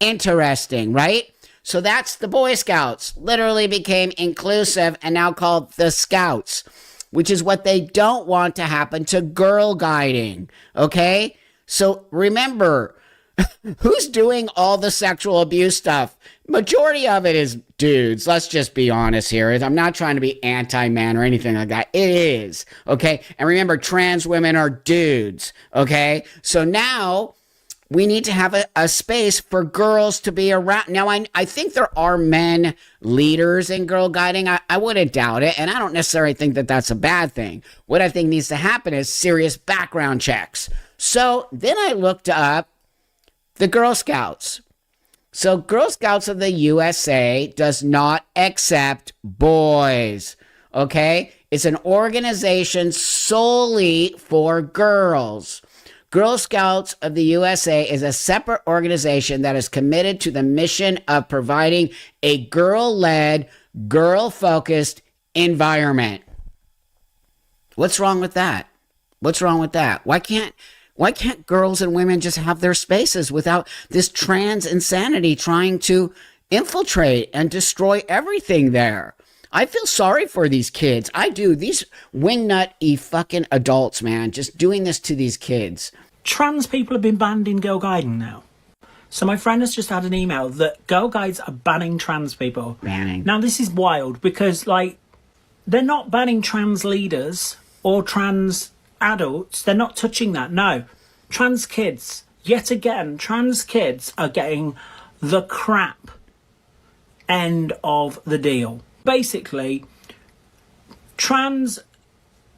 Speaker 1: Interesting, right? So that's the Boy Scouts. Literally became inclusive and now called the Scouts, which is what they don't want to happen to Girl Guiding, okay? So remember, Who's doing all the sexual abuse stuff? Majority of it is dudes. Let's just be honest here. I'm not trying to be anti-man or anything like that. It is, okay? And remember, trans women are dudes, okay? So now we need to have a space for girls to be around. Now, I think there are men leaders in girl guiding. I wouldn't doubt it, and I don't necessarily think that that's a bad thing. What I think needs to happen is serious background checks. So then I looked up the Girl Scouts. So Girl Scouts of the USA does not accept boys, okay? It's an organization solely for girls. Girl Scouts of the USA is a separate organization that is committed to the mission of providing a girl-led, girl-focused environment. What's wrong with that? What's wrong with that? Why can't girls and women just have their spaces without this trans insanity trying to infiltrate and destroy everything there? I feel sorry for these kids. I do. These wingnut-y fucking adults, man, just doing this to these kids.
Speaker 14: Trans people have been banned in Girl Guiding now. So my friend has just had an email that Girl Guides are banning trans people.
Speaker 1: Banning.
Speaker 14: Now this is wild because, like, they're not banning trans leaders or trans adults. They're not touching that. No. Trans kids. Yet again, trans kids are getting the crap end of the deal. Basically, trans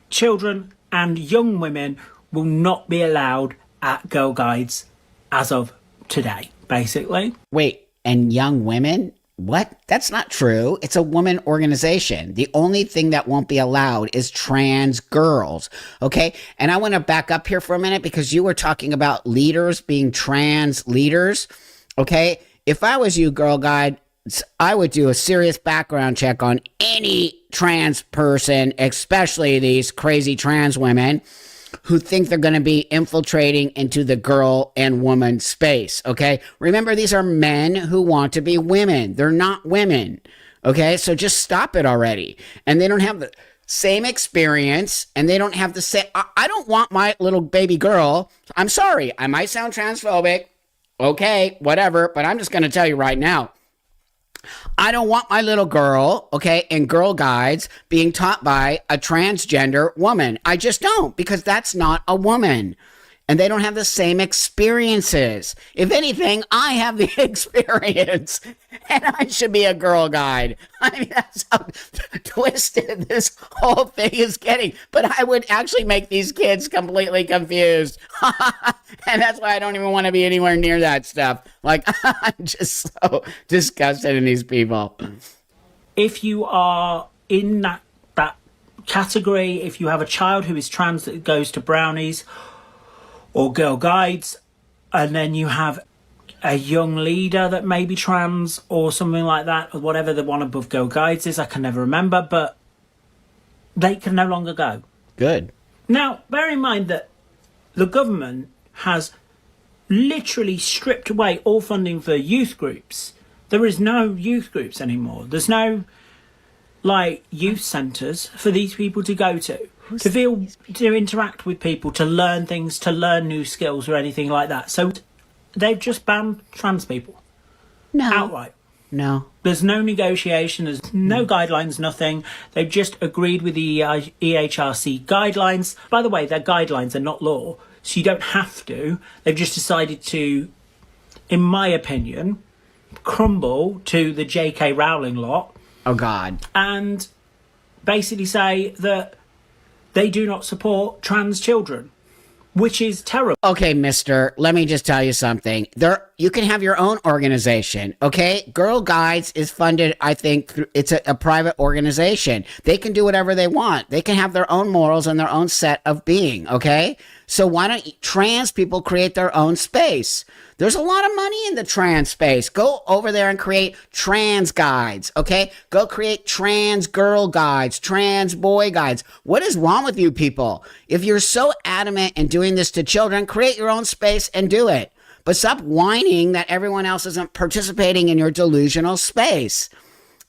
Speaker 14: children and young women will not be allowed at Girl Guides as of today, basically.
Speaker 1: Wait, and young women? What? That's not true. It's a woman organization. The only thing that won't be allowed is trans girls, okay? And I want to back up here for a minute because you were talking about leaders being trans leaders, okay? If I was you, Girl Guide, I would do a serious background check on any trans person, especially these crazy trans women who think they're going to be infiltrating into the girl and woman space, okay? Remember, these are men who want to be women. They're not women, okay? So just stop it already. And they don't have the same experience, and they don't have the same... I don't want my little baby girl... I'm sorry, I might sound transphobic, okay, whatever, but I'm just going to tell you right now, I don't want my little girl, okay, in Girl Guides being taught by a transgender woman. I just don't, because that's not a woman. And they don't have the same experiences. If anything, I have the experience, and I should be a Girl Guide. I mean, that's how twisted this whole thing is getting. But I would actually make these kids completely confused. And that's why I don't even want to be anywhere near that stuff. Like, I'm just so disgusted in these people.
Speaker 14: If you are in that category, if you have a child who is trans that goes to brownies or Girl Guides, and then you have a young leader that may be trans or something like that, or whatever the one above Girl Guides is, I can never remember, but they can no longer go.
Speaker 1: Good.
Speaker 14: Now, bear in mind that the government has literally stripped away all funding for youth groups. There is no youth groups anymore. There's no, like, youth centres for these people to go to. To interact with people, to learn things, to learn new skills or anything like that. So they've just banned trans people.
Speaker 1: No.
Speaker 14: Outright.
Speaker 1: No.
Speaker 14: There's no negotiation, there's no guidelines, nothing. They've just agreed with the EHRC guidelines. By the way, they're guidelines, they're not law, so you don't have to. They've just decided to, in my opinion, crumble to the J.K. Rowling lot.
Speaker 1: Oh, God.
Speaker 14: And basically say that they do not support trans children, which is terrible.
Speaker 1: Okay, mister, let me just tell you something. You can have your own organization, okay? Girl Guides is funded, I think, it's a private organization. They can do whatever they want. They can have their own morals and their own set of being, okay? So why don't trans people create their own space? There's a lot of money in the trans space. Go over there and create trans guides, okay? Go create trans girl guides, trans boy guides. What is wrong with you people? If you're so adamant in doing this to children, create your own space and do it. But stop whining that everyone else isn't participating in your delusional space.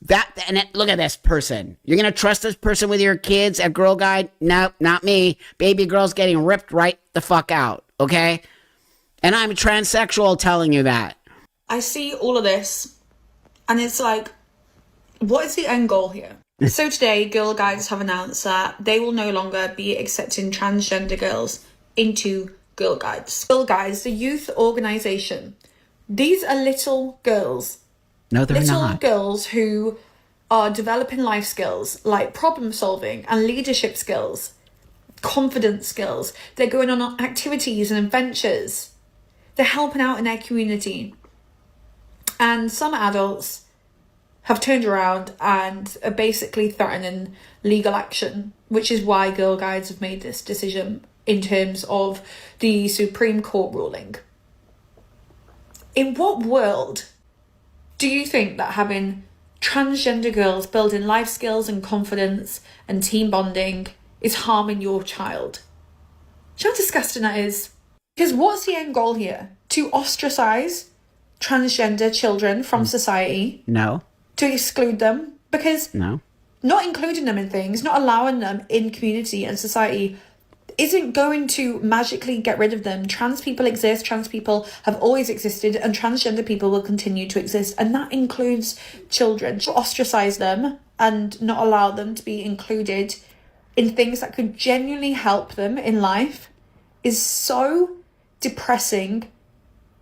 Speaker 1: Look at this person. You're going to trust this person with your kids at Girl Guide? No, not me. Baby girl's getting ripped right the fuck out, okay? And I'm transsexual telling you that.
Speaker 9: I see all of this, and it's like, what is the end goal here? So today, Girl Guides have announced that they will no longer be accepting transgender girls into Girl Guides. Girl Guides, the youth organisation. These are little girls.
Speaker 1: No, they're
Speaker 9: little
Speaker 1: not.
Speaker 9: girls who are developing life skills like problem solving and leadership skills, confidence skills. They're going on activities and adventures. They're helping out in their community. And some adults have turned around and are basically threatening legal action, which is why Girl Guides have made this decision in terms of the Supreme Court ruling. In what world do you think that having transgender girls building life skills and confidence and team bonding is harming your child? Do you know how disgusting that is? Because what's the end goal here? To ostracize transgender children from society?
Speaker 1: No.
Speaker 9: To exclude them? Because
Speaker 1: No.
Speaker 9: not including them in things, not allowing them in community and society isn't going to magically get rid of them. Trans people exist, trans people have always existed, and transgender people will continue to exist, and that includes children. To ostracize them and not allow them to be included in things that could genuinely help them in life is so depressing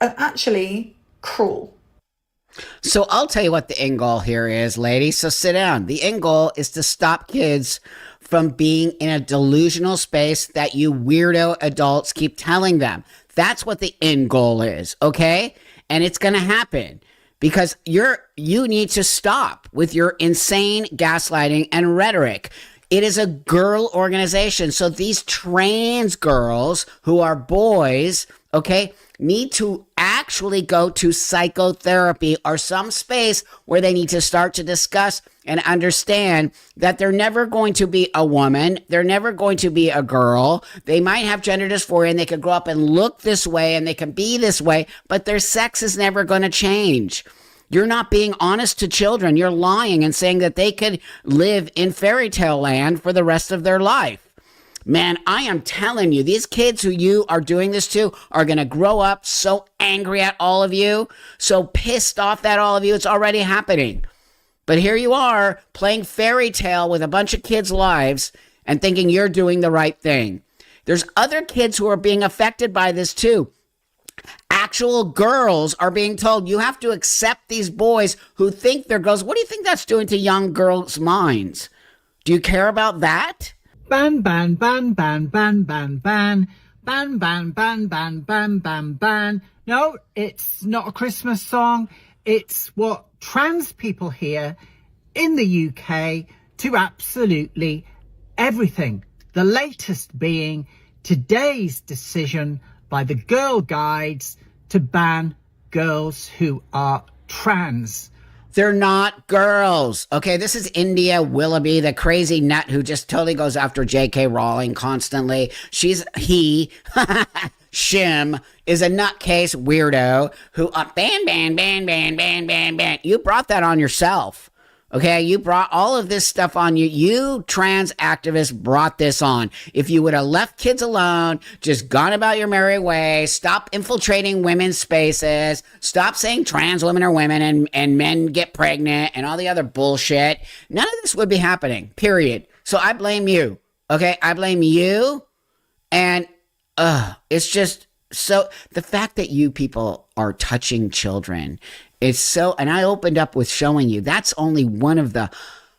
Speaker 9: and actually cruel.
Speaker 1: So I'll tell you what the end goal here is, ladies. So sit down. The end goal is to stop kids from being in a delusional space that you weirdo adults keep telling them. That's what the end goal is, okay? And it's going to happen because you need to stop with your insane gaslighting and rhetoric. It is a girl organization. So these trans girls who are boys, okay, need to actually go to psychotherapy or some space where they need to start to discuss and understand that they're never going to be a woman. They're never going to be a girl. They might have gender dysphoria and they could grow up and look this way and they can be this way, but their sex is never going to change. You're not being honest to children. You're lying and saying that they could live in fairy tale land for the rest of their life. Man, I am telling you, these kids who you are doing this to are going to grow up so angry at all of you, so pissed off at all of you. It's already happening. But here you are playing fairy tale with a bunch of kids' lives and thinking you're doing the right thing. There's other kids who are being affected by this too. Actual girls are being told you have to accept these boys who think they're girls. What do you think that's doing to young girls' minds? Do you care about that?
Speaker 15: Ban, ban, ban, ban, ban, ban, ban. Ban, ban, ban, ban, ban, ban, ban. No, it's not a Christmas song. It's what trans people hear in the UK to absolutely everything. The latest being today's decision by the Girl Guides to ban girls who are trans.
Speaker 1: They're not girls. Okay, this is India Willoughby, the crazy nut who just totally goes after J.K. Rowling constantly. Shim is a nutcase weirdo who, ban. You brought that on yourself. Okay, you brought all of this stuff on you. You trans activists brought this on. If you would have left kids alone, just gone about your merry way, stop infiltrating women's spaces, stop saying trans women are women and men get pregnant and all the other bullshit, none of this would be happening, period. So I blame you, okay? I blame you, and it's just so, the fact that you people are touching children, it's so, and I opened up with showing you, that's only one of the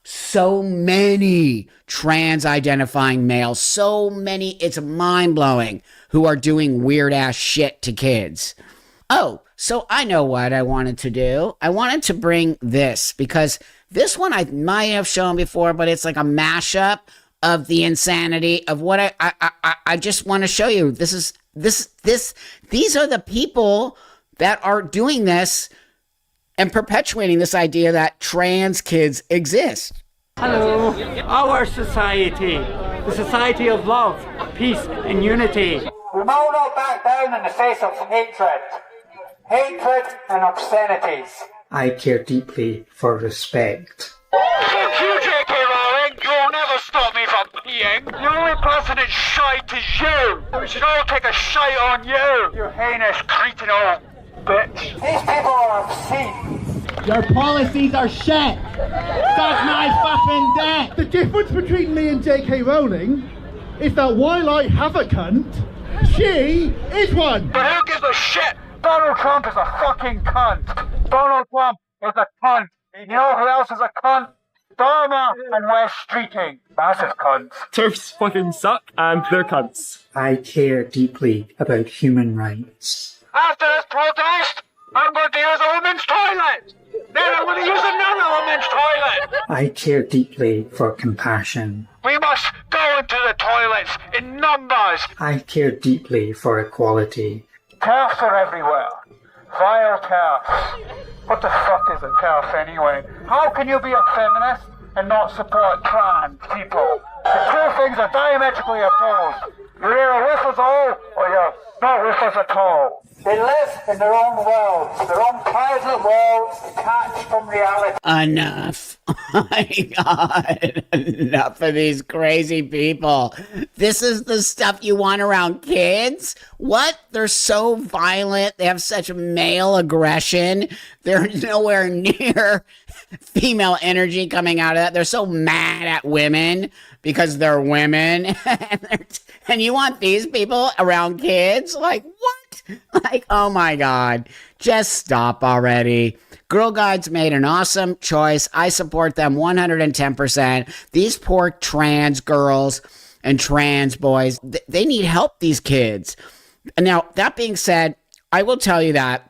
Speaker 1: so many trans identifying males, so many, it's mind blowing, who are doing weird ass shit to kids. Oh, so I know what I wanted to do. I wanted to bring this because this one I might have shown before, but it's like a mashup of the insanity of what I just want to show you. These are the people that are doing this and perpetuating this idea that trans kids exist.
Speaker 16: Hello, our society, the society of love, peace and unity.
Speaker 17: We will not back down in the face of hatred and obscenities.
Speaker 16: I care deeply for respect.
Speaker 17: Fuck you, J.K. Rowling, you're will never stop me from peeing. The only person that's shite is you. We should all take a shite on you, you heinous cretin old bitch. These people are obscene.
Speaker 15: Your policies are shit. Suck my fucking dick. The difference between me and J.K. Rowling is that while I have a cunt, she is one.
Speaker 17: But who gives a shit? Donald Trump is a fucking cunt. Donald Trump is a cunt. You know who else is a cunt? Dharma and West Streeting. Massive cunts.
Speaker 18: TERFs fucking suck and they're cunts.
Speaker 19: I care deeply about human rights.
Speaker 17: After this protest, I'm going to use a women's toilet. Then I'm going to use another women's toilet.
Speaker 19: I care deeply for compassion.
Speaker 17: We must go into the toilets in numbers.
Speaker 19: I care deeply for equality.
Speaker 17: TERFs are everywhere. Vile TERFs. What the fuck is a TERF anyway? How can you be a feminist and not support trans people? The two things are diametrically opposed. You're either with us all or you're not with us at all. They live in their own worlds, their own private worlds detached from reality.
Speaker 1: Enough. Oh my God. Enough of these crazy people. This is the stuff you want around kids? What? They're so violent. They have such male aggression. They're nowhere near female energy coming out of that. They're so mad at women because they're women. And you want these people around kids? Like, what? Like, oh my God. Just stop already. Girl Guides made an awesome choice. I support them 110%. These poor trans girls and trans boys, they need help, these kids. Now, that being said, I will tell you that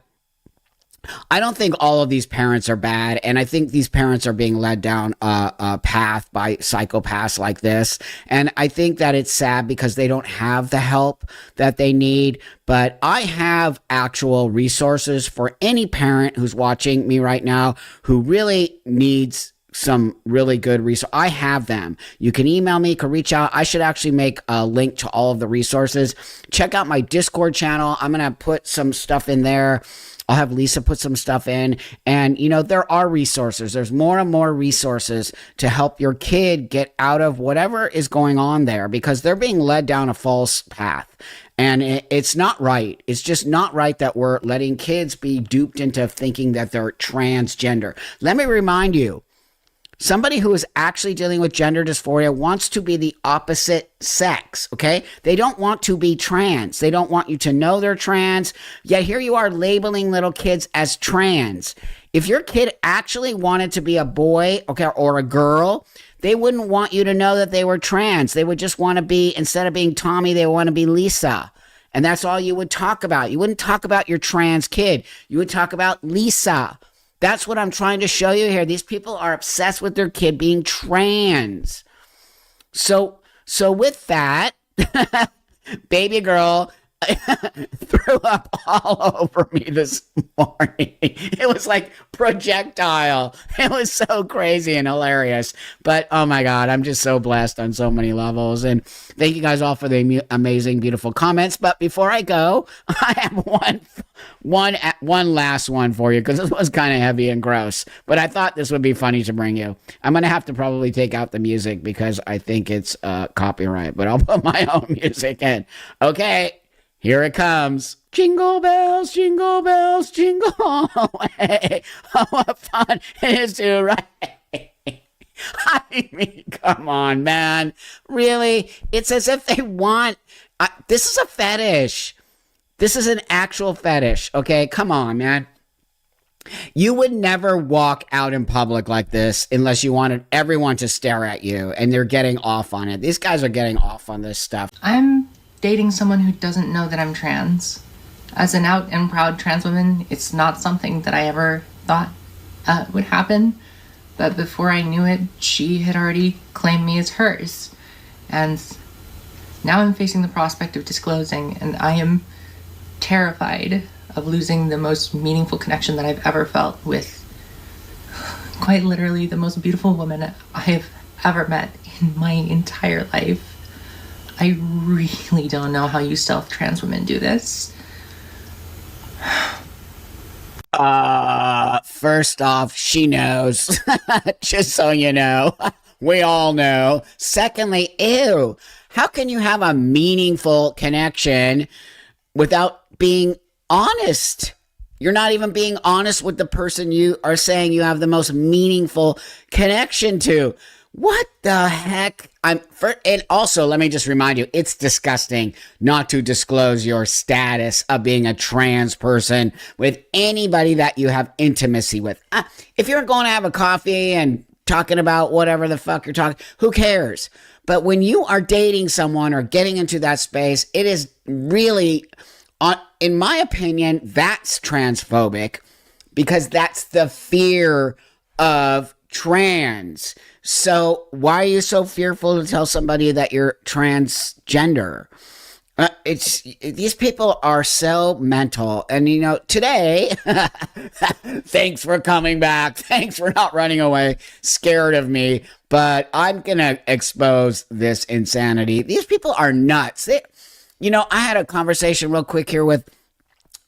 Speaker 1: I don't think all of these parents are bad, and I think these parents are being led down a path by psychopaths like this, and I think that it's sad because they don't have the help that they need, but I have actual resources for any parent who's watching me right now who really needs some really good resources. I have them. You can email me, can reach out. I should actually make a link to all of the resources. Check out my Discord channel. I'm going to put some stuff in there. I'll have Lisa put some stuff in. And, you know, there are resources. There's more and more resources to help your kid get out of whatever is going on there because they're being led down a false path. And it's not right. It's just not right that we're letting kids be duped into thinking that they're transgender. Let me remind you, somebody who is actually dealing with gender dysphoria wants to be the opposite sex, okay? They don't want to be trans. They don't want you to know they're trans. Yet here you are labeling little kids as trans. If your kid actually wanted to be a boy, okay, or a girl, they wouldn't want you to know that they were trans. They would just want to be, instead of being Tommy, they want to be Lisa. And that's all you would talk about. You wouldn't talk about your trans kid. You would talk about Lisa. That's what I'm trying to show you here. These people are obsessed with their kid being trans. So with that, baby girl threw up all over me this morning. It was like projectile. It was so crazy and hilarious. But oh my God, I'm just so blessed on so many levels. And thank you guys all for the amazing, beautiful comments. But before I go, I have one last one for you because this was kind of heavy and gross. But I thought this would be funny to bring you. I'm going to have to probably take out the music because I think it's copyright. But I'll put my own music in. Okay. Here it comes. Jingle bells, jingle bells, jingle all the way. Oh, what fun it is to ride. I mean, come on, man. Really? It's as if they want... this is a fetish. This is an actual fetish, okay? Come on, man. You would never walk out in public like this unless you wanted everyone to stare at you, and they're getting off on it. These guys are getting off on this stuff.
Speaker 20: I'm dating someone who doesn't know that I'm trans. As an out and proud trans woman, it's not something that I ever thought would happen. But before I knew it, she had already claimed me as hers. And now I'm facing the prospect of disclosing, and I am terrified of losing the most meaningful connection that I've ever felt with quite literally the most beautiful woman I've ever met in my entire life. I really don't know how you trans women do this.
Speaker 1: First off, she knows. Just so you know. We all know. Secondly, ew. How can you have a meaningful connection without being honest? You're not even being honest with the person you are saying you have the most meaningful connection to. What the heck? And also, let me just remind you, it's disgusting not to disclose your status of being a trans person with anybody that you have intimacy with. If you're going to have a coffee and talking about whatever the fuck you're talking, who cares? But when you are dating someone or getting into that space, it is really, in my opinion, that's transphobic, because that's the fear of trans. So why are you so fearful to tell somebody that you're transgender? These people are so mental. And, you know, today, thanks for coming back. Thanks for not running away, scared of me. But I'm going to expose this insanity. These people are nuts. I had a conversation real quick here with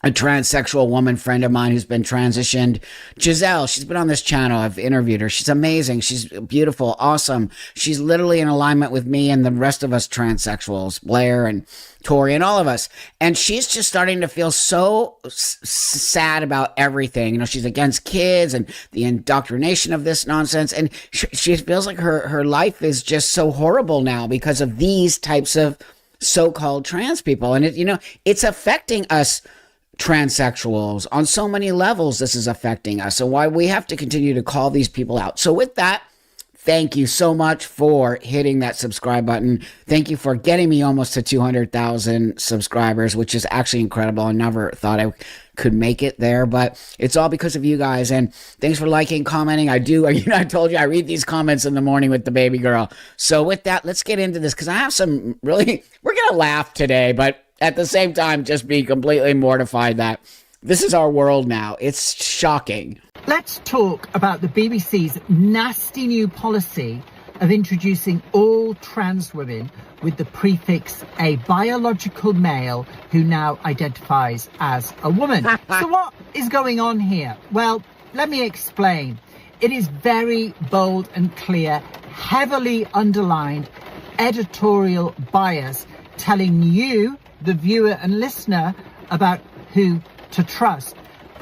Speaker 1: a transsexual woman friend of mine who's been transitioned. Giselle, she's been on this channel. I've interviewed her. She's amazing. She's beautiful, awesome. She's literally in alignment with me and the rest of us transsexuals, Blair and Tori and all of us. And she's just starting to feel so sad about everything. You know, she's against kids and the indoctrination of this nonsense. And she feels like her life is just so horrible now because of these types of so-called trans people. And it's affecting us transsexuals on so many levels. This is affecting us, and why we have to continue to call these people out. So with that, thank you so much for hitting that subscribe button. Thank you for getting me almost to 200,000 subscribers, which is actually incredible. I never thought I could make it there, but it's all because of you guys. And thanks for liking, commenting. I told you I read these comments in the morning with the baby girl. So with that, let's get into this, because I have some really, we're gonna laugh today, but at the same time, just be completely mortified that this is our world now. It's shocking.
Speaker 15: Let's talk about the BBC's nasty new policy of introducing all trans women with the prefix a biological male who now identifies as a woman. So what is going on here? Well, let me explain. It is very bold and clear, heavily underlined editorial bias telling you, the viewer and listener, about who to trust.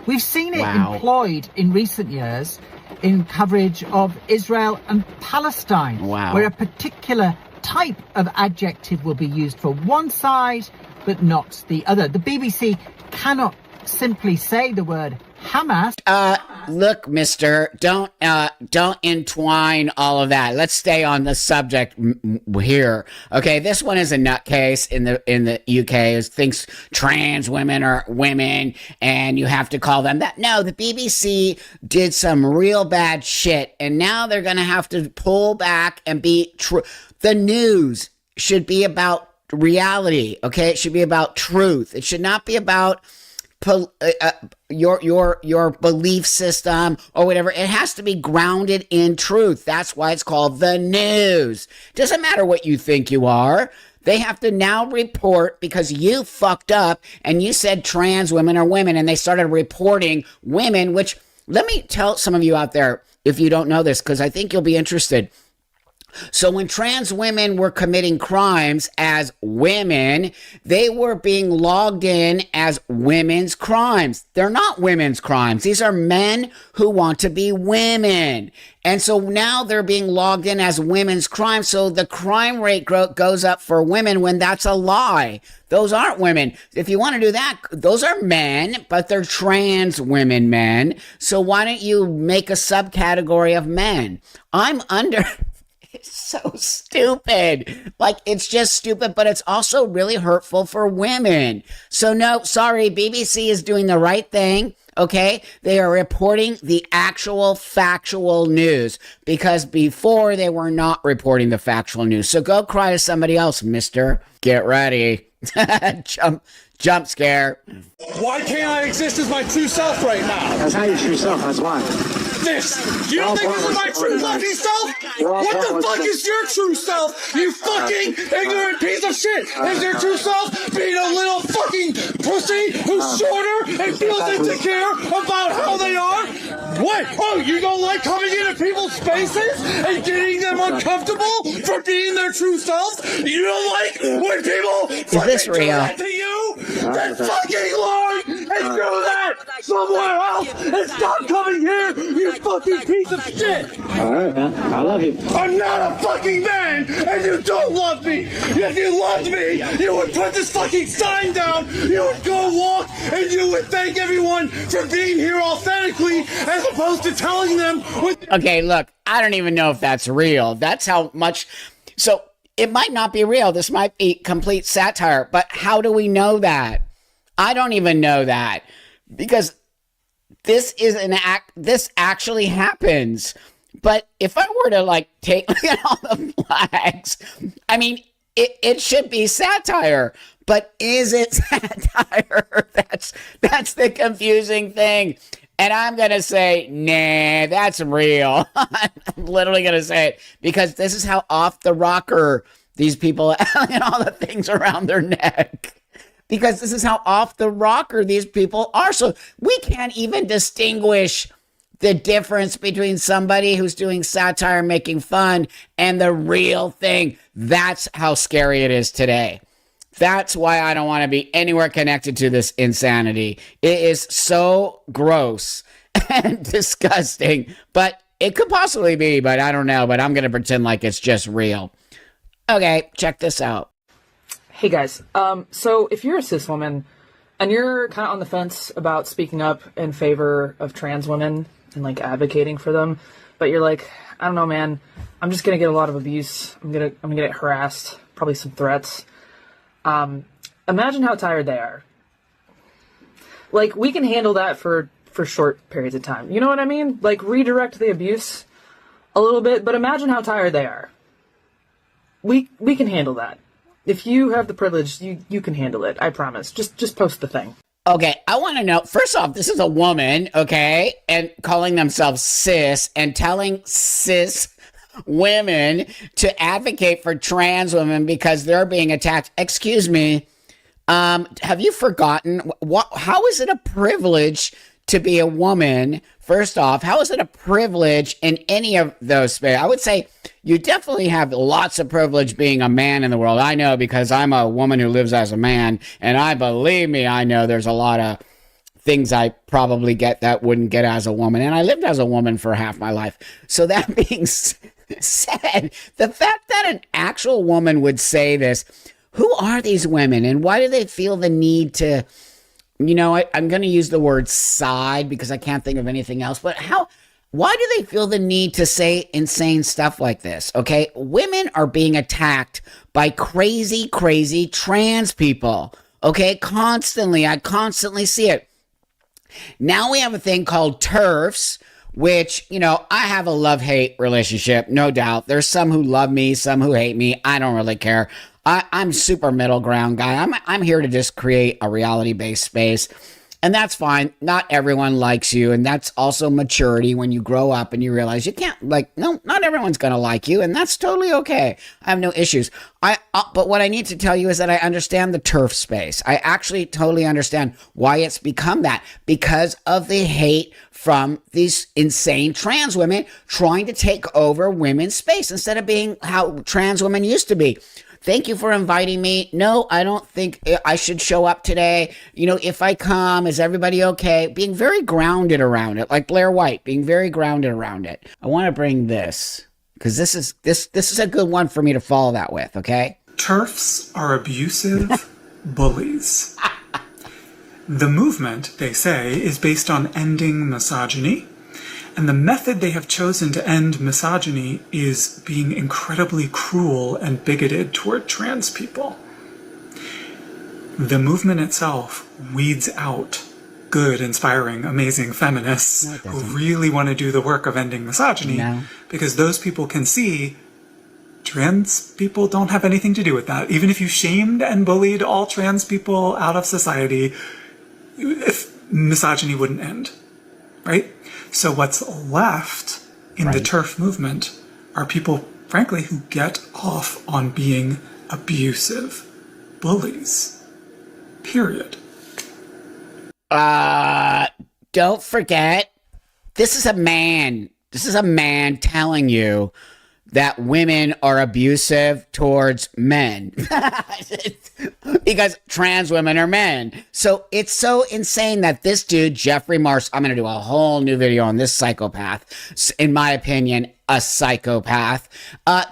Speaker 15: We've seen it employed in recent years in coverage of Israel and Palestine, where a particular type of adjective will be used for one side, but not the other. The BBC cannot simply say the word Hamas.
Speaker 1: Look, mister, don't entwine all of that. Let's stay on the subject here. Okay, this one is a nutcase in the UK who thinks trans women are women and you have to call them that. No, the BBC did some real bad shit, and now they're going to have to pull back and be true. The news should be about reality, okay? It should be about truth. It should not be about your belief system or whatever. It has to be grounded in truth. That's why it's called the news. Doesn't matter what you think you are. They have to now report because you fucked up and you said trans women are women, and they started reporting women, which, let me tell some of you out there, if you don't know this, because I think you'll be interested. So when trans women were committing crimes as women, they were being logged in as women's crimes. They're not women's crimes. These are men who want to be women. And so now they're being logged in as women's crimes. So the crime rate goes up for women when that's a lie. Those aren't women. If you want to do that, those are men, but they're trans women men. So why don't you make a subcategory of men? It's so stupid. Like, it's just stupid, but it's also really hurtful for women. So no, sorry, BBC is doing the right thing, okay? They are reporting the actual factual news, because before they were not reporting the factual news. So go cry to somebody else, mister. Get ready. Jump scare.
Speaker 21: Why can't I exist as my true self right now?
Speaker 19: That's not your true self, that's why.
Speaker 21: This! You don't think this is my true fucking self? What the fuck is your true self? You fucking ignorant piece of shit! Is your true self being a little fucking pussy who's shorter and feels insecure about how they are? What? Oh, you don't like coming into people's spaces and getting them uncomfortable for being their true selves? You don't like when people
Speaker 1: this
Speaker 21: do
Speaker 1: real?
Speaker 21: that to you? Then fucking learn and do that somewhere else and stop coming here, you fucking piece of shit!
Speaker 1: Alright, man. I love you.
Speaker 21: I'm not a fucking man, and you don't love me. If you loved me, you would put this fucking sign down, you would go walk, and you would thank everyone for being here authentically, as opposed to telling them with...
Speaker 1: Okay, look, I don't even know if that's real. That's how much... So, it might not be real. This might be complete satire, but how do we know that? I don't even know that. Because this is an act... This actually happens. But if I were to, like, take look at all the flags, I mean, it should be satire. But is it satire? That's the confusing thing. And I'm going to say, nah, that's real. I'm literally going to say it because this is how off the rocker these people and all the things around their neck. Because this is how off the rocker these people are. So we can't even distinguish the difference between somebody who's doing satire, making fun, and the real thing. That's how scary it is today. That's why I don't want to be anywhere connected to this insanity. It is so gross and disgusting, but it could possibly be, but I don't know. But I'm going to pretend like it's just real. Okay, check this out.
Speaker 2: Hey guys, so if you're a cis woman and you're kind of on the fence about speaking up in favor of trans women and like advocating for them, but you're like, I don't know, man, I'm just going to get a lot of abuse. I'm going to get harassed, probably some threats. Imagine how tired they are. Like, we can handle that for short periods of time. You know what I mean? Like, redirect the abuse a little bit, but imagine how tired they are. We can handle that. If you have the privilege, you can handle it. I promise. Just post the thing.
Speaker 1: Okay, I want to know, first off, this is a woman, okay, and calling themselves cis and telling cis women to advocate for trans women because they're being attacked. Excuse me, have you forgotten how is it a privilege to be a woman? First off, how is it a privilege in any of those spaces? I would say you definitely have lots of privilege being a man in the world. I know because I'm a woman who lives as a man, and believe me, I know there's a lot of things I probably get that wouldn't get as a woman, and I lived as a woman for half my life. So that being said, the fact that an actual woman would say this, who are these women, and why do they feel the need to, you know, I'm going to use the word side because I can't think of anything else, but why do they feel the need to say insane stuff like this? Okay, women are being attacked by crazy, crazy trans people. Okay, constantly. I constantly see it. Now we have a thing called TERFs, which, you know, I have a love-hate relationship, no doubt. There's some who love me, some who hate me. I don't really care. I'm super middle ground guy. I'm here to just create a reality-based space. And that's fine. Not everyone likes you. And that's also maturity when you grow up and you realize you can't, not everyone's going to like you. And that's totally okay. I have no issues. But what I need to tell you is that I understand the TERF space. I actually totally understand why it's become that. Because of the hate from these insane trans women trying to take over women's space instead of being how trans women used to be. Thank you for inviting me. No, I don't think I should show up today. You know, if I come, is everybody okay? Being very grounded around it, like Blair White, being very grounded around it. I want to bring this because this is a good one for me to follow that with, okay?
Speaker 22: TERFs are abusive bullies. The movement, they say, is based on ending misogyny. And the method they have chosen to end misogyny is being incredibly cruel and bigoted toward trans people. The movement itself weeds out good, inspiring, amazing feminists who really want to do the work of ending misogyny because those people can see trans people don't have anything to do with that. Even if you shamed and bullied all trans people out of society, if misogyny wouldn't end, right? So what's left in the TERF movement are people, frankly, who get off on being abusive bullies. Period.
Speaker 1: Don't forget, this is a man. This is a man telling you that women are abusive towards men because trans women are men. So it's so insane that this dude, Jeffrey Mars, I'm going to do a whole new video on this psychopath, in my opinion, a psychopath,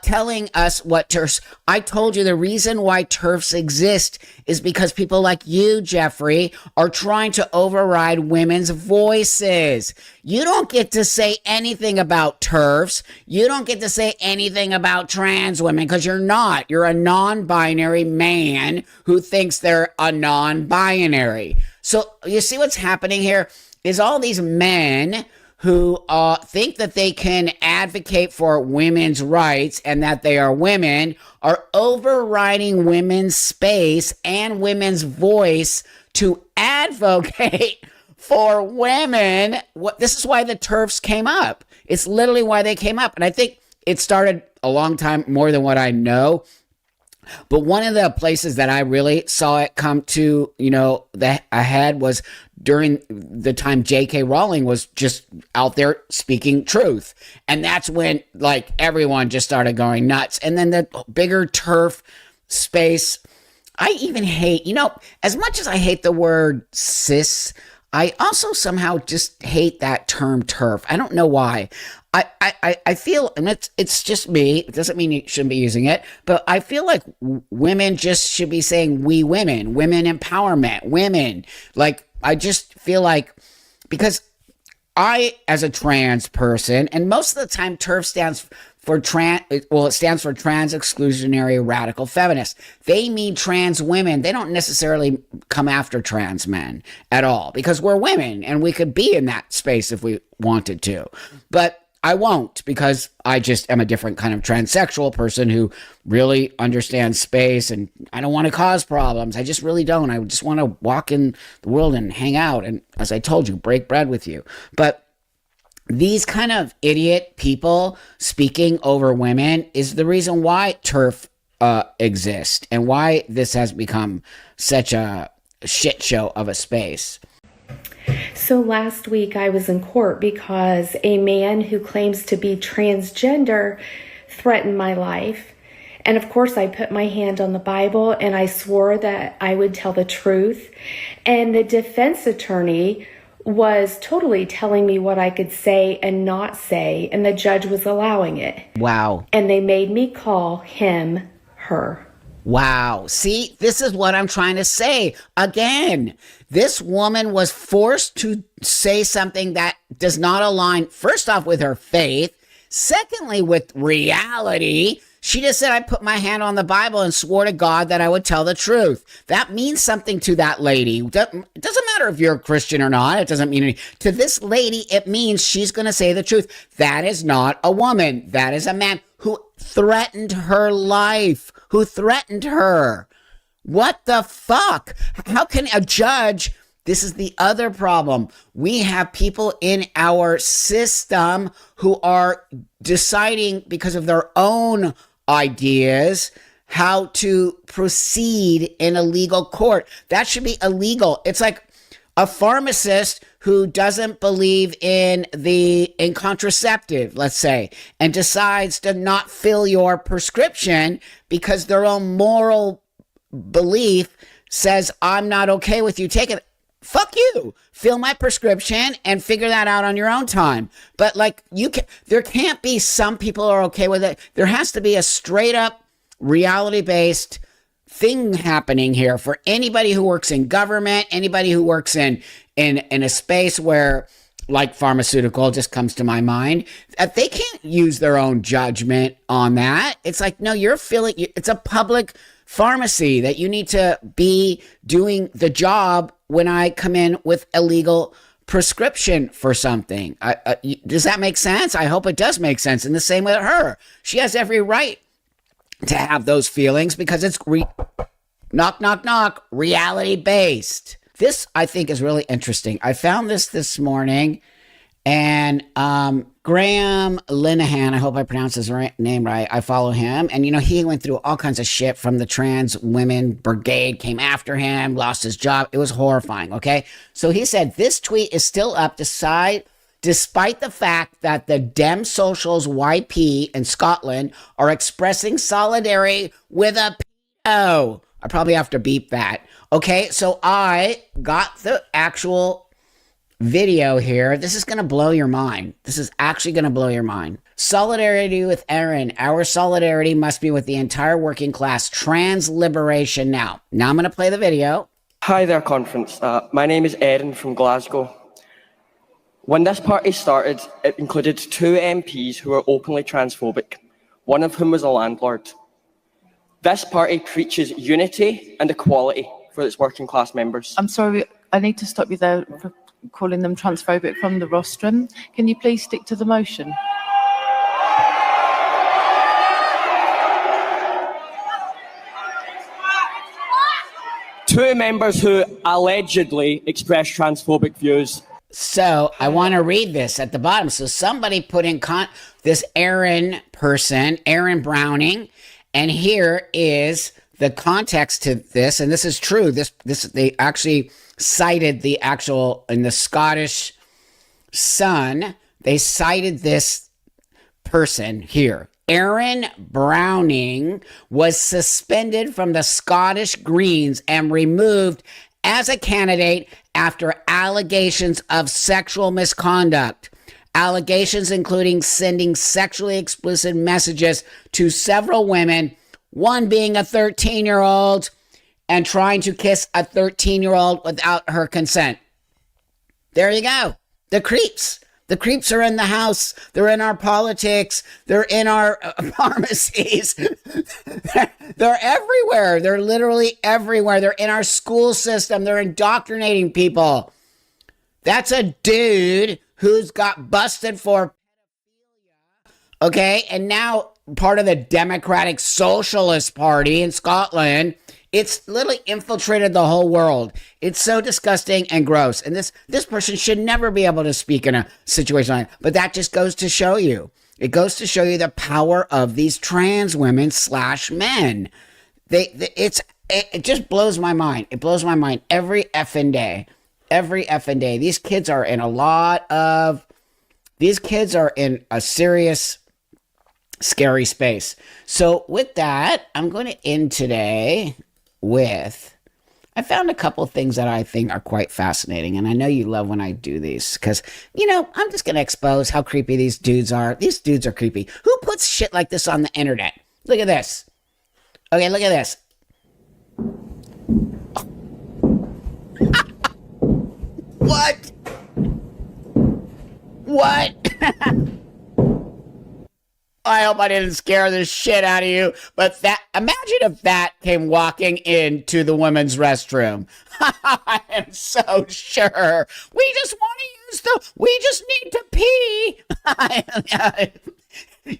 Speaker 1: telling us what TERFs. I told you the reason why TERFs exist is because people like you, Jeffrey, are trying to override women's voices. You don't get to say anything about TERFs. You don't get to say anything about trans women because you're not. You're a non-binary man who thinks they're a non-binary. So you see what's happening here is all these men who think that they can advocate for women's rights and that they are women are overriding women's space and women's voice to advocate for women. This is why the TERFs came up. It's literally why they came up. And I think it started a long time more than what I know. But one of the places that I really saw it come to, ahead was during the time J.K. Rowling was just out there speaking truth. And that's when, everyone just started going nuts. And then the bigger TERF space, I even hate, as much as I hate the word cis, I also somehow just hate that term TERF. I don't know why. I feel, and it's just me, it doesn't mean you shouldn't be using it, but I feel like women just should be saying we women empowerment, women. I just feel like, because I, as a trans person, and most of the time TERF stands for it stands for trans exclusionary radical feminists. They mean trans women. They don't necessarily come after trans men at all, because we're women and we could be in that space if we wanted to. But I won't, because I just am a different kind of transsexual person who really understands space, and I don't want to cause problems. I just really don't. I just want to walk in the world and hang out and, as I told you, break bread with you. But these kind of idiot people speaking over women is the reason why TERF exists and why this has become such a shit show of a space.
Speaker 3: So last week I was in court because a man who claims to be transgender threatened my life. And of course I put my hand on the Bible and I swore that I would tell the truth. And the defense attorney was totally telling me what I could say and not say, and the judge was allowing it.
Speaker 1: Wow.
Speaker 3: And they made me call him her.
Speaker 1: Wow. See, this is what I'm trying to say. Again, this woman was forced to say something that does not align, first off, with her faith. Secondly, with reality. She just said, I put my hand on the Bible and swore to God that I would tell the truth. That means something to that lady. It doesn't matter if you're a Christian or not. It doesn't mean anything. To this lady, it means she's going to say the truth. That is not a woman. That is a man who threatened her life, who threatened her. What the fuck? How can a judge... This is the other problem. We have people in our system who are deciding because of their own ideas how to proceed in a legal court. That should be illegal. It's like a pharmacist who doesn't believe in contraceptive, let's say, and decides to not fill your prescription because their own moral belief says, I'm not okay with you taking it. Fuck you. Fill my prescription and figure that out on your own time. But there can't be some people are okay with it. There has to be a straight up reality-based thing happening here for anybody who works in government, anybody who works in a space where, like pharmaceutical just comes to my mind, that they can't use their own judgment on that. It's like, no, it's a public pharmacy that you need to be doing the job when I come in with a legal prescription for something. Does that make sense? I hope it does make sense. In the same with her. She has every right to have those feelings because it's knock, knock, knock, reality based. This, I think, is really interesting. I found this morning, and Graham Linehan, I hope I pronounced his name right. I follow him. And, he went through all kinds of shit from the trans women brigade, came after him, lost his job. It was horrifying, okay? So he said, this tweet is still up. Decide despite the fact that the Dem Socials YP in Scotland are expressing solidarity with a pedo. I probably have to beep that. Okay, so I got the actual video here. This is going to blow your mind. This is actually going to blow your mind. Solidarity with Erin. Our solidarity must be with the entire working class. Trans liberation now. Now I'm going to play the video.
Speaker 4: Hi there, conference. My name is Erin from Glasgow. When this party started, it included 2 MPs who were openly transphobic, one of whom was a landlord. This party preaches unity and equality for its working class members.
Speaker 5: I'm sorry, I need to stop you there for calling them transphobic from the rostrum. Can you please stick to the motion?
Speaker 4: Two members who allegedly expressed transphobic views.
Speaker 1: So I want to read this at the bottom. So somebody put in this Erin person, Erin Browning, and here is the context to this, and this is true. This they actually cited the actual in the Scottish Sun. They cited this person here. Erin Browning was suspended from the Scottish Greens and removed as a candidate after allegations of sexual misconduct. Allegations including sending sexually explicit messages to several women, one being a 13-year-old, and trying to kiss a 13-year-old without her consent. There you go. The creeps. The creeps are in the house. They're in our politics. They're in our pharmacies. They're everywhere. They're literally everywhere. They're in our school system. They're indoctrinating people. That's a dude who's got busted for pedophilia. Okay, and now part of the Democratic Socialist Party in Scotland. It's literally infiltrated the whole world. It's so disgusting and gross. And this person should never be able to speak in a situation like that. But that just goes to show you. It goes to show you the power of these trans women / men. It just blows my mind. It blows my mind every effing day. Every effing day. These kids are in a serious, scary space. So with that, I'm going to end today with, I found a couple of things that I think are quite fascinating, and I know you love when I do these, because, I'm just going to expose how creepy these dudes are. These dudes are creepy. Who puts shit like this on the internet? Look at this. Okay, look at this. What? What? I hope I didn't scare the shit out of you. But imagine if that came walking into the women's restroom. I am so sure. We just need to pee.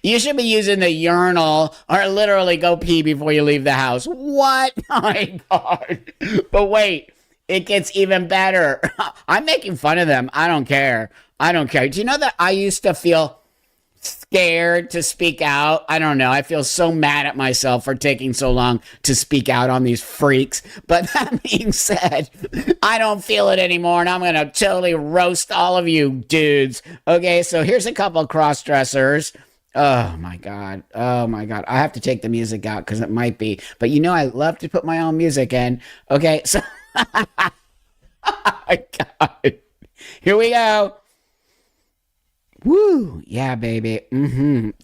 Speaker 1: You should be using the urinal or literally go pee before you leave the house. What? Oh my God. But wait, it gets even better. I'm making fun of them. I don't care. Do you know that I used to feel scared to speak out? I don't know. I feel so mad at myself for taking so long to speak out on these freaks. But that being said, I don't feel it anymore, and I'm going to totally roast all of you dudes. Okay, so here's a couple cross-dressers. Oh, my God. I have to take the music out because it might be. But I love to put my own music in. Okay, so... oh, my God. Here we go. Woo, yeah, baby.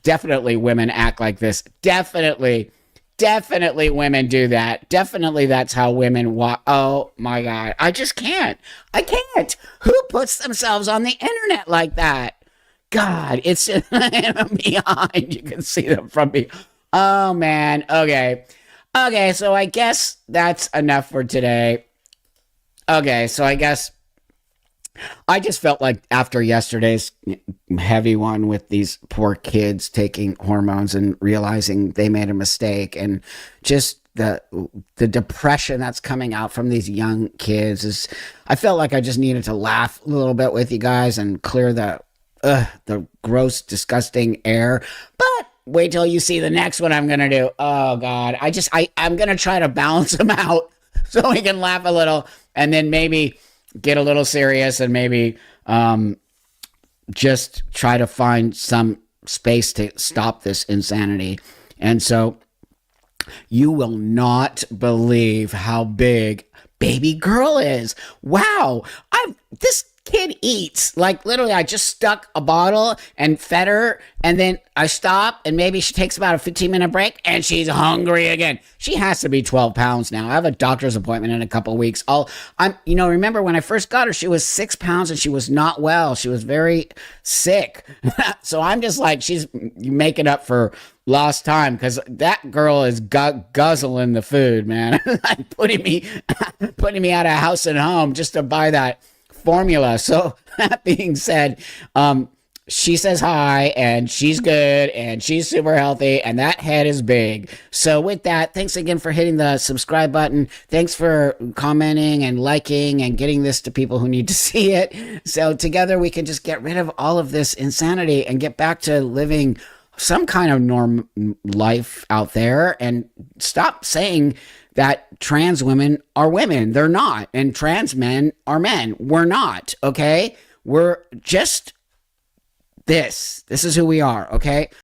Speaker 1: Definitely women act like this. Definitely women do that. Definitely that's how women walk. Oh my God. I just can't. I can't. Who puts themselves on the internet like that? God, it's behind. You can see them from behind. Oh man. Okay, so I guess that's enough for today. Okay, so I guess I just felt like after yesterday's heavy one with these poor kids taking hormones and realizing they made a mistake, and just the depression that's coming out from these young kids, I felt like I just needed to laugh a little bit with you guys and clear the gross, disgusting air. But wait till you see the next one I'm gonna do. Oh God, I'm gonna try to balance them out so we can laugh a little, and then maybe get a little serious and maybe just try to find some space to stop this insanity. And so you will not believe how big baby girl is. Wow. This kid eats. Like, literally, I just stuck a bottle and fed her, and then I stop, and maybe she takes about a 15-minute break, and she's hungry again. She has to be 12 pounds now. I have a doctor's appointment in a couple of weeks. Remember when I first got her, she was 6 pounds, and she was not well. She was very sick. So I'm just like, she's making up for lost time, because that girl is guzzling the food, man. Like putting me out of house and home just to buy that formula. So that being said, she says hi, and she's good, and she's super healthy, and that head is big. So with that, thanks again for hitting the subscribe button. Thanks for commenting and liking and getting this to people who need to see it. So together we can just get rid of all of this insanity and get back to living some kind of norm life out there, and stop saying that trans women are women. They're not. And trans men are men. We're not. Okay? We're just this. This is who we are. Okay?